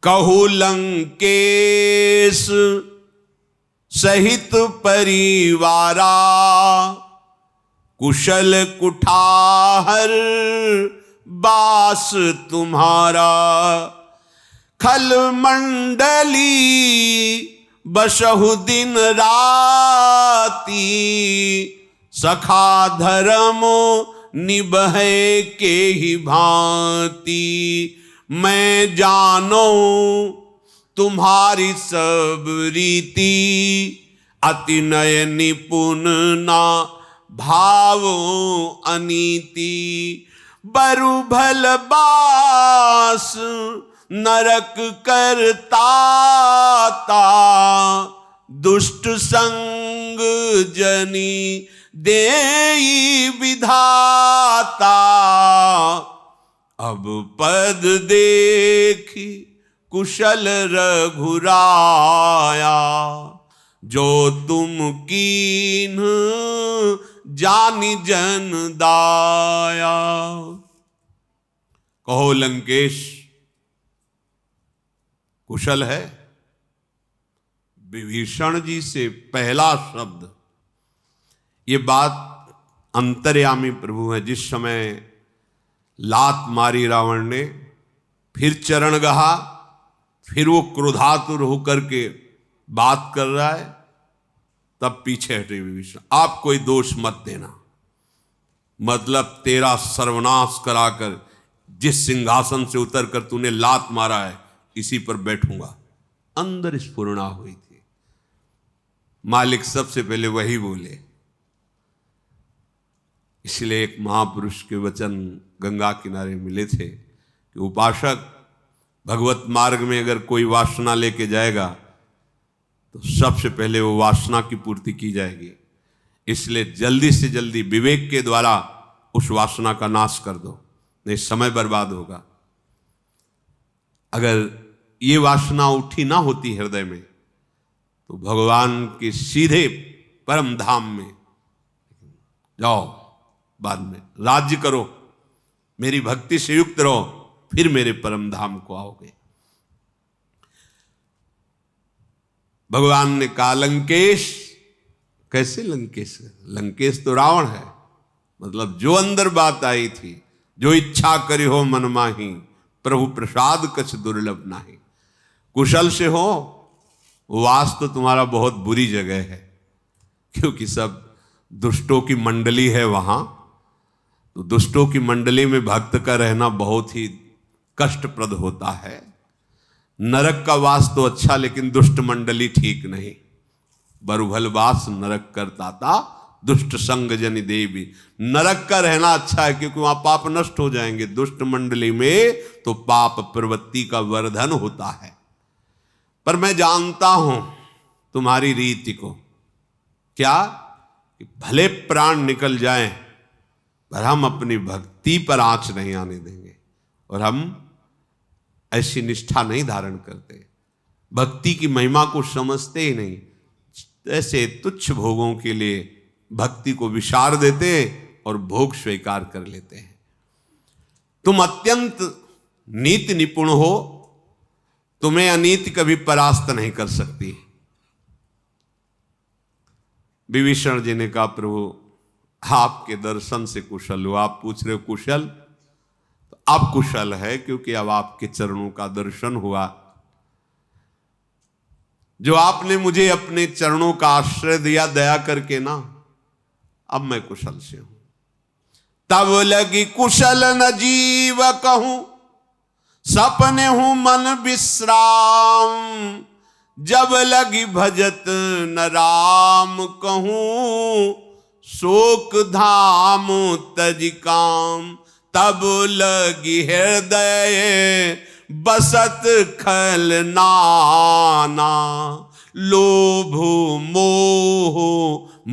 Speaker 1: कहु लंकेश सहित परिवारा, कुशल कुठार बास तुम्हारा। खल मंडली बसहु दिन राती, सखा धर्म निभय के ही भांति। मैं जानो तुम्हारी सब रीति, अति नय निपुण ना भावो अनीति। बरु भल बास नरक करता, दुष्ट संग जनी देई विधाता। अब पद देखी कुशल रघुराया, जो तुम कीन जानि जन दाया। कहो लंकेश कुशल है। विभीषण जी से पहला शब्द, ये बात अंतर्यामी प्रभु है। जिस समय लात मारी रावण ने, फिर चरण गहा, फिर वो क्रोधातुर होकर के बात कर रहा है, तब पीछे हटे विभीषण। आप कोई दोष मत देना, मतलब तेरा सर्वनाश कराकर जिस सिंहासन से उतरकर तूने लात मारा है, इसी पर बैठूंगा। अंदर स्फुरणा हुई थी। मालिक सबसे पहले वही बोले। इसलिए एक महापुरुष के वचन गंगा किनारे मिले थे कि उपासक भगवत मार्ग में अगर कोई वासना लेके जाएगा तो सबसे पहले वो वासना की पूर्ति की जाएगी। इसलिए जल्दी से जल्दी विवेक के द्वारा उस वासना का नाश कर दो, नहीं समय बर्बाद होगा। अगर ये वासना उठी ना होती हृदय में, तो भगवान के सीधे परम धाम में जाओ, बाद में राज्य करो, मेरी भक्ति से युक्त रहो, फिर मेरे परम धाम को आओगे। भगवान ने कहा लंकेश। कैसे लंकेश? लंकेश तो रावण है। मतलब जो अंदर बात आई थी, जो इच्छा करी हो मन माही, प्रभु प्रसाद कछ दुर्लभ नाही। कुशल से हो, वास तो तुम्हारा बहुत बुरी जगह है, क्योंकि सब दुष्टों की मंडली है वहां। तो दुष्टों की मंडली में भक्त का रहना बहुत ही कष्टप्रद होता है। नरक का वास तो अच्छा, लेकिन दुष्ट मंडली ठीक नहीं। बरुभल वास नरक करता था, दुष्ट संग जनि देवी। नरक का रहना अच्छा है, क्योंकि वहां पाप नष्ट हो जाएंगे। दुष्ट मंडली में तो पाप प्रवृत्ति का वर्धन होता है। पर मैं जानता हूं तुम्हारी रीति को, क्या कि भले प्राण निकल जाएं, पर हम अपनी भक्ति पर आंच नहीं आने देंगे। और हम ऐसी निष्ठा नहीं धारण करते, भक्ति की महिमा को समझते ही नहीं। ऐसे तुच्छ भोगों के लिए भक्ति को विसार देते और भोग स्वीकार कर लेते हैं। तुम अत्यंत नीति निपुण हो, तुम्हें अनीति कभी परास्त नहीं कर सकती। विभीषण जी ने कहा, प्रभु आपके दर्शन से कुशल हो। आप पूछ रहे हो कुशल, तो अब कुशल है, क्योंकि अब आपके चरणों का दर्शन हुआ। जो आपने मुझे अपने चरणों का आश्रय दिया दया करके ना, अब मैं कुशल से हूं। तब लगी कुशल न जीव कहूं, सपने हूं मन विश्राम। जब लगी भजत न राम कहूं, शोक धाम तज काम। तब लगी हृदय बसत खल नाना, लोभ मोह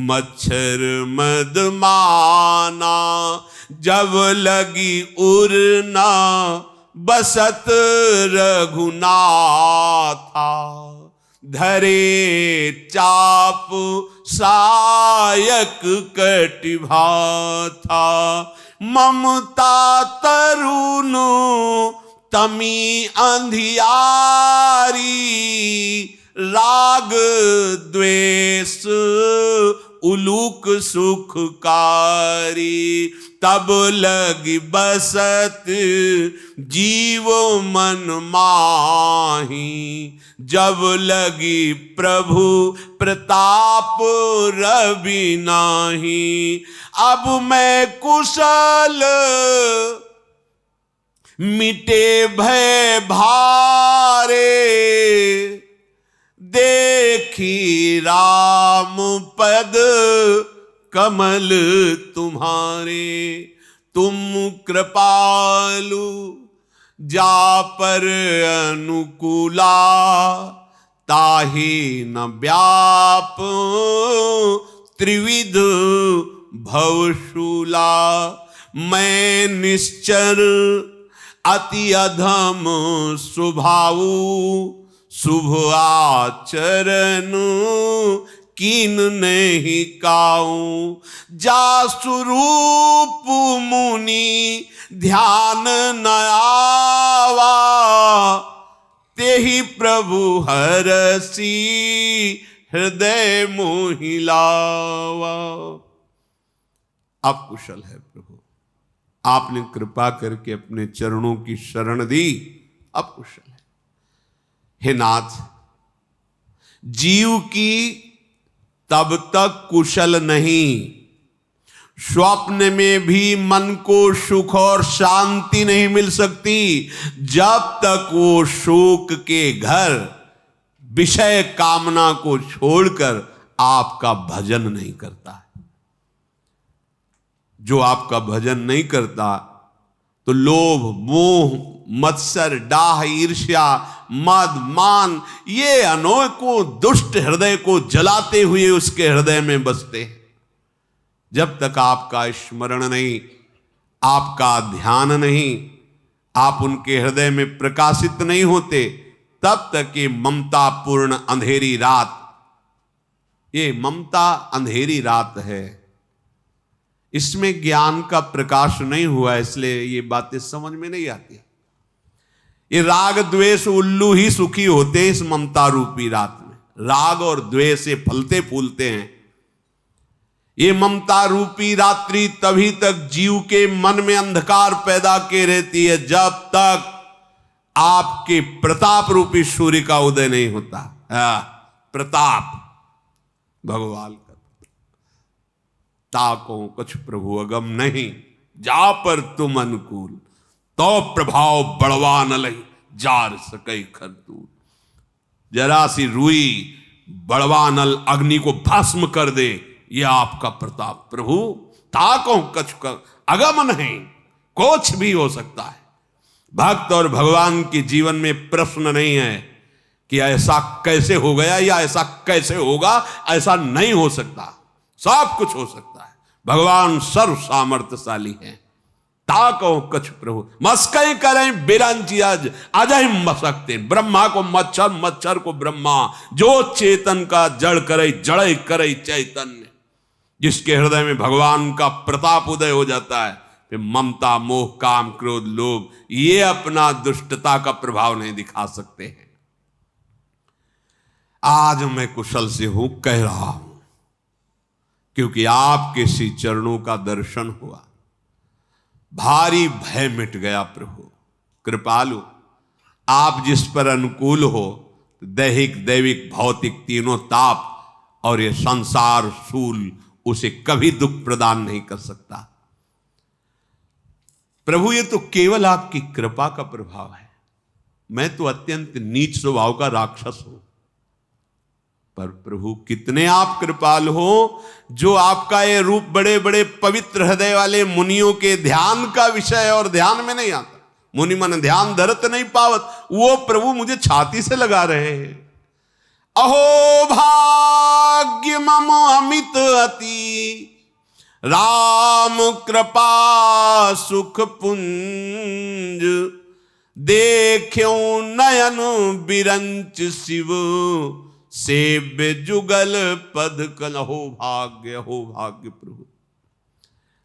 Speaker 1: मच्छर मदमाना। जब लगी उड़ना बसत रघुनाथा, धरे चाप सायक कटिभा था। ममता तरुण तमी अंधियारी, राग द्वेष उलूक सुखकारी। तब लगी बसत जीव मन माही, जब लगी प्रभु प्रताप रवि नाही। अब मैं कुशल मिटे भय भारे, देखी राम पद कमल तुम्हारे। तुम कृपालु जा पर अनुकूला, ताहि न व्याप त्रिविध भवशूला। मैं निश्चर अति अधम स्वभावु, शुभ आचरण कीन नहीं काऊं। जासु रूप मुनि ध्यान न आवा, तेहि प्रभु हरसी हृदय मोहिलावा। आप कुशल है प्रभु, आपने कृपा करके अपने चरणों की शरण दी, अब कुशल है। हे नाथ, जीव की तब तक कुशल नहीं, स्वप्न में भी मन को सुख और शांति नहीं मिल सकती, जब तक वो शोक के घर विषय कामना को छोड़कर आपका भजन नहीं करता है। जो आपका भजन नहीं करता तो लोभ मोह मत्सर डाह ईर्ष्या मद मान, ये अनेकों दुष्ट हृदय को जलाते हुए उसके हृदय में बसते हैं। जब तक आपका स्मरण नहीं, आपका ध्यान नहीं, आप उनके हृदय में प्रकाशित नहीं होते, तब तक ये ममता पूर्ण अंधेरी रात, ये ममता अंधेरी रात है, इसमें ज्ञान का प्रकाश नहीं हुआ, इसलिए ये बातें समझ में नहीं आती। ये राग द्वेष उल्लू ही सुखी होते हैं इस ममता रूपी रात में। राग और द्वेष से फलते फूलते हैं। ये ममता रूपी रात्रि तभी तक जीव के मन में अंधकार पैदा के रहती है जब तक आपके प्रताप रूपी सूर्य का उदय नहीं होता। प्रताप भगवान का ताको कुछ प्रभु अगम नहीं, जा पर तुम अनुकूल, तो प्रभाव बढ़वा न लही, जार सके खरतूत। जरा सी रुई बड़वा नल अग्नि को भस्म कर दे, यह आपका प्रताप प्रभु। ताको कछ कर अगम नहीं, कुछ भी हो सकता है। भक्त और भगवान के जीवन में प्रश्न नहीं है कि ऐसा कैसे हो गया या ऐसा कैसे होगा, ऐसा नहीं हो सकता, सब कुछ हो सकता है। भगवान सर्व सामर्थ्यशाली है। ताको कछ प्रभु मस्कई करें बिरंची अजय मसकते, ब्रह्मा को मच्छर, मच्छर को ब्रह्मा, जो चेतन का जड़ करे जड़ करे चैतन्य। जिसके हृदय में भगवान का प्रताप उदय हो जाता है, फिर ममता मोह काम क्रोध लोभ ये अपना दुष्टता का प्रभाव नहीं दिखा सकते हैं। आज मैं कुशल से हूं कह रहा हूं क्योंकि आपके श्री चरणों का दर्शन हुआ, भारी भय मिट गया। प्रभु कृपालु, आप जिस पर अनुकूल हो, दैहिक दैविक भौतिक तीनों ताप और ये संसार शूल उसे कभी दुख प्रदान नहीं कर सकता। प्रभु ये तो केवल आपकी कृपा का प्रभाव है। मैं तो अत्यंत नीच स्वभाव का राक्षस हूं, पर प्रभु कितने आप कृपाल हो, जो आपका ये रूप बड़े बड़े पवित्र हृदय वाले मुनियों के ध्यान का विषय और ध्यान में नहीं आता। मुनि मन ध्यान धरत नहीं पावत, वो प्रभु मुझे छाती से लगा रहे हैं। अहो भाग्य मम अमित अति, राम कृपा सुख पुंज, देख्यो नयन बिरंच शिव, सेव्य जुगल पद कल। हो भाग्य प्रभु,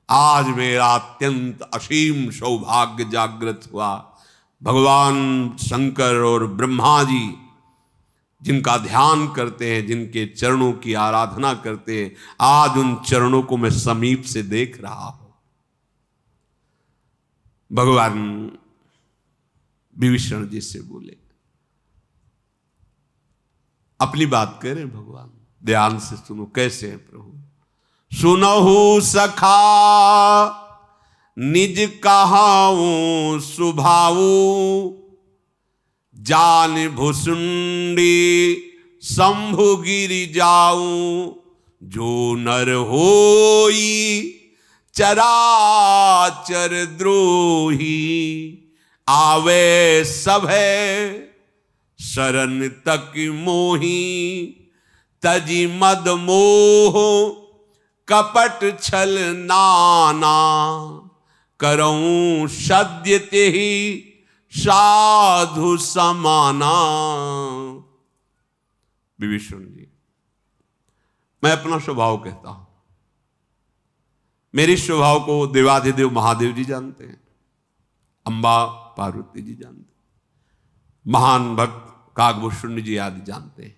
Speaker 1: आज मेरा अत्यंत असीम सौभाग्य जागृत हुआ। भगवान शंकर और ब्रह्मा जी जिनका ध्यान करते हैं, जिनके चरणों की आराधना करते हैं, आज उन चरणों को मैं समीप से देख रहा हूं। भगवान विभीषण जी से बोले, अपनी बात करें भगवान, ध्यान से सुनो। कैसे है प्रभु? सुनहु सखा निज कहाऊं सुभाऊ, जान भुसुंडी शंभु गिरि जाऊं, जो नर होई चराचर द्रोही, आवे सभे शरण तक मोही, तजी मद मोह कपट छल नाना, करऊं सद्य तेहि साधु समाना। विभीषण जी, मैं अपना स्वभाव कहता हूं, मेरे स्वभाव को देवाधिदेव महादेव जी जानते हैं, अंबा पार्वती जी जानते हैं, महान भक्त काकभूषण जी आदि जानते हैं।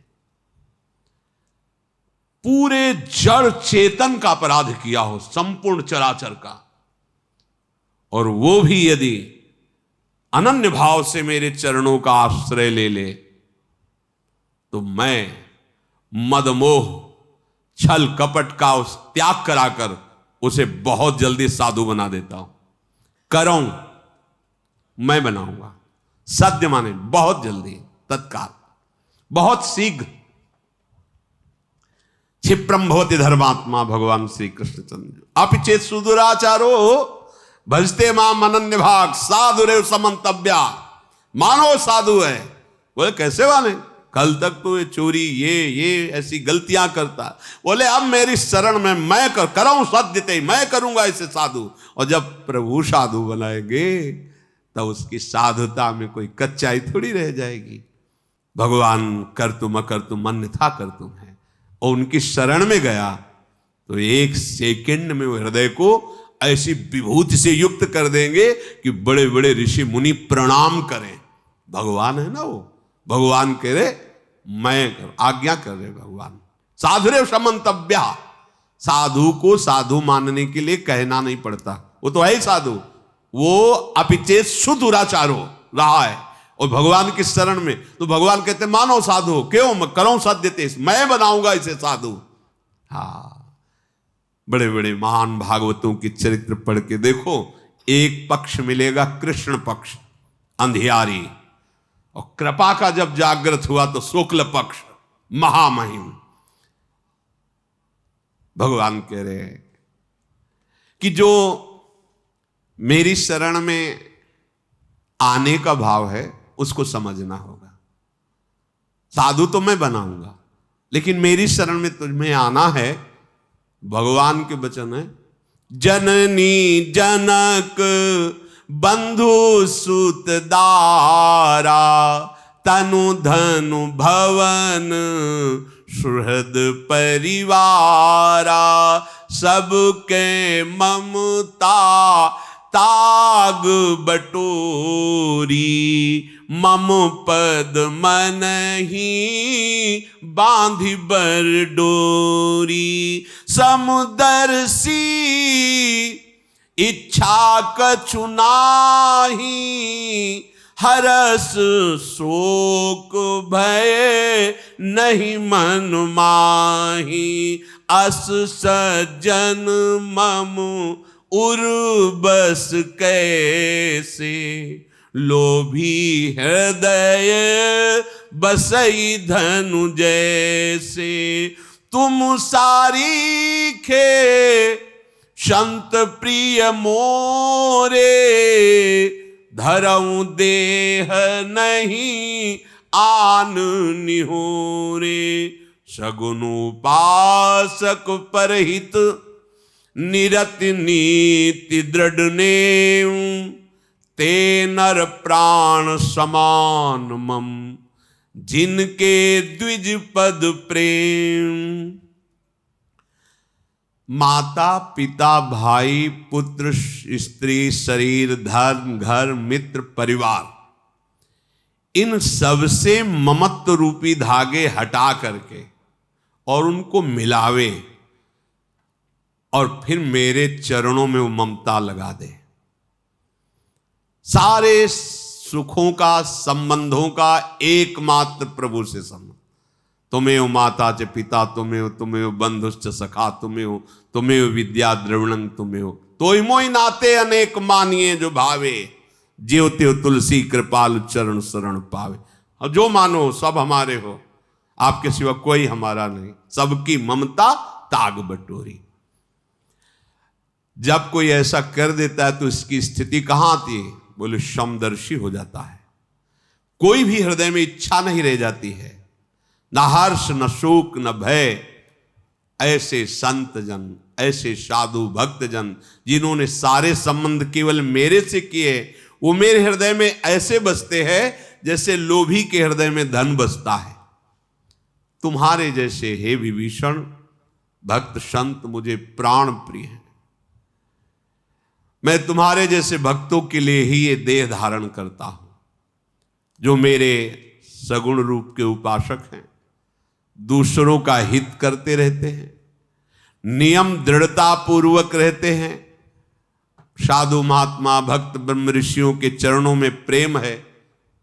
Speaker 1: पूरे जड़ चेतन का अपराध किया हो, संपूर्ण चराचर का, और वो भी यदि अनन्य भाव से मेरे चरणों का आश्रय ले ले, तो मैं मदमोह छल कपट का उस त्याग कराकर उसे बहुत जल्दी साधु बना देता हूं। करूं मैं बनाऊंगा, सद्य माने बहुत जल्दी, तत्काल, बहुत शीघ्र। क्षिप्रम भवति धर्मात्मा, भगवान श्री कृष्णचंद्र। अपिचेत सुदुराचारो भजते माम अनन्य भाग, साधुरेव समन्तव्या। मानो साधु है। बोले कैसे माने? कल तक तो ये चोरी ये ऐसी गलतियां करता। बोले अब मेरी शरण में मैं करूं सद्यते, मैं करूंगा इसे साधु। और जब प्रभु साधु बनाएंगे तब उसकी साधुता में कोई कच्चाई थोड़ी रह जाएगी। भगवान कर तुम अकर तुम अन्यथा कर तुम है, और उनकी शरण में गया तो एक सेकंड में वो हृदय को ऐसी विभूति से युक्त कर देंगे कि बड़े बड़े ऋषि मुनि प्रणाम करें। भगवान है ना वो, भगवान कह रहे मैं कर, आज्ञा कर रहे भगवान। साधुरेव समन्तव्या, साधु को साधु मानने के लिए कहना नहीं पड़ता, वो तो है ही साधु, वो अपिचेत शुद्ध दुराचारो रहा है और भगवान की शरण में। तो भगवान कहते मानो साधु, क्यों मैं करो सद्य तेज, मैं बनाऊंगा इसे साधु। हाँ, बड़े बड़े महान भागवतों की चरित्र पढ़ के देखो, एक पक्ष मिलेगा कृष्ण पक्ष अंधियारी, और कृपा का जब जागृत हुआ तो शुक्ल पक्ष महामहिम। भगवान कह रहे हैं कि जो मेरी शरण में आने का भाव है उसको समझना होगा। साधु तो मैं बनाऊंगा, लेकिन मेरी शरण में तुझमें आना है। भगवान के वचन है, जननी जनक बंधु सुत दारा, तनु धनु भवन सुहृद परिवारा, सबके ममता ताग बटोरी, मम पद मन ही बांधि बर डोरी, समुदर सी इच्छा कछु नाही, हरस शोक भय नहीं मन माही, अस सज्जन मम उर्बस कैसे, लोभी हृदय बसई धनु जैसे, तुम सारीखे संत प्रिय मोरे, धरऊं देह नहीं आन निहोरे, सगुन उपासक परहित निरति नीति दृढ़ नेम, ते नर प्राण समान मम, जिनके द्विज पद प्रेम। माता पिता भाई पुत्र स्त्री शरीर धर्म घर मित्र परिवार, इन सबसे ममत्व रूपी धागे हटा करके और उनको मिलावे और फिर मेरे चरणों में वो ममता लगा दे। सारे सुखों का संबंधों का एकमात्र प्रभु से संबंध। तुमेव माता च पिता तुमेव बंधुश्च सखा तुमेव विद्या द्रविणं तुमेव, तोय मोय नाते अनेक मानिए जो भावे, ज्यो त्यो तुलसी कृपाल चरण शरण पावे। और जो मानो सब हमारे हो, आपके सिवा कोई हमारा नहीं, सबकी ममता ताग बटोरी। जब कोई ऐसा कर देता है तो इसकी स्थिति कहां आती है? बोले समदर्शी हो जाता है। कोई भी हृदय में इच्छा नहीं रह जाती है, न हर्ष न शोक न भय। ऐसे संत जन, ऐसे साधु भक्त जन जिन्होंने सारे संबंध केवल मेरे से किए, वो मेरे हृदय में ऐसे बसते हैं जैसे लोभी के हृदय में धन बसता है। तुम्हारे जैसे हे विभीषण भक्त संत मुझे प्राण प्रिय हैं। मैं तुम्हारे जैसे भक्तों के लिए ही ये देह धारण करता हूं, जो मेरे सगुण रूप के उपासक हैं, दूसरों का हित करते रहते हैं, नियम दृढ़ता पूर्वक रहते हैं। साधु महात्मा भक्त ब्रह्म ऋषियों के चरणों में प्रेम है,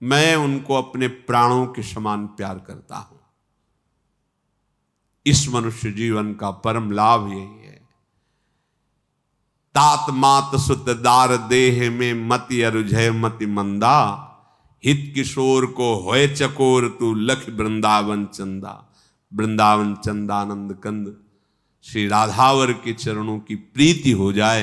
Speaker 1: मैं उनको अपने प्राणों के समान प्यार करता हूं। इस मनुष्य जीवन का परम लाभ यही है। तात मात सुत दार देह में मति अरुझय मति मंदा, हित किशोर को होए चकोर तू लख वृंदावन चंदा। वृंदावन चंदानंद कंद श्री राधावर के चरणों की प्रीति हो जाए,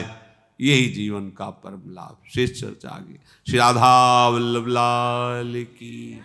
Speaker 1: यही जीवन का परम लाभ। शेष चर्चा आगे। श्री राधा वल्लभ लाल की।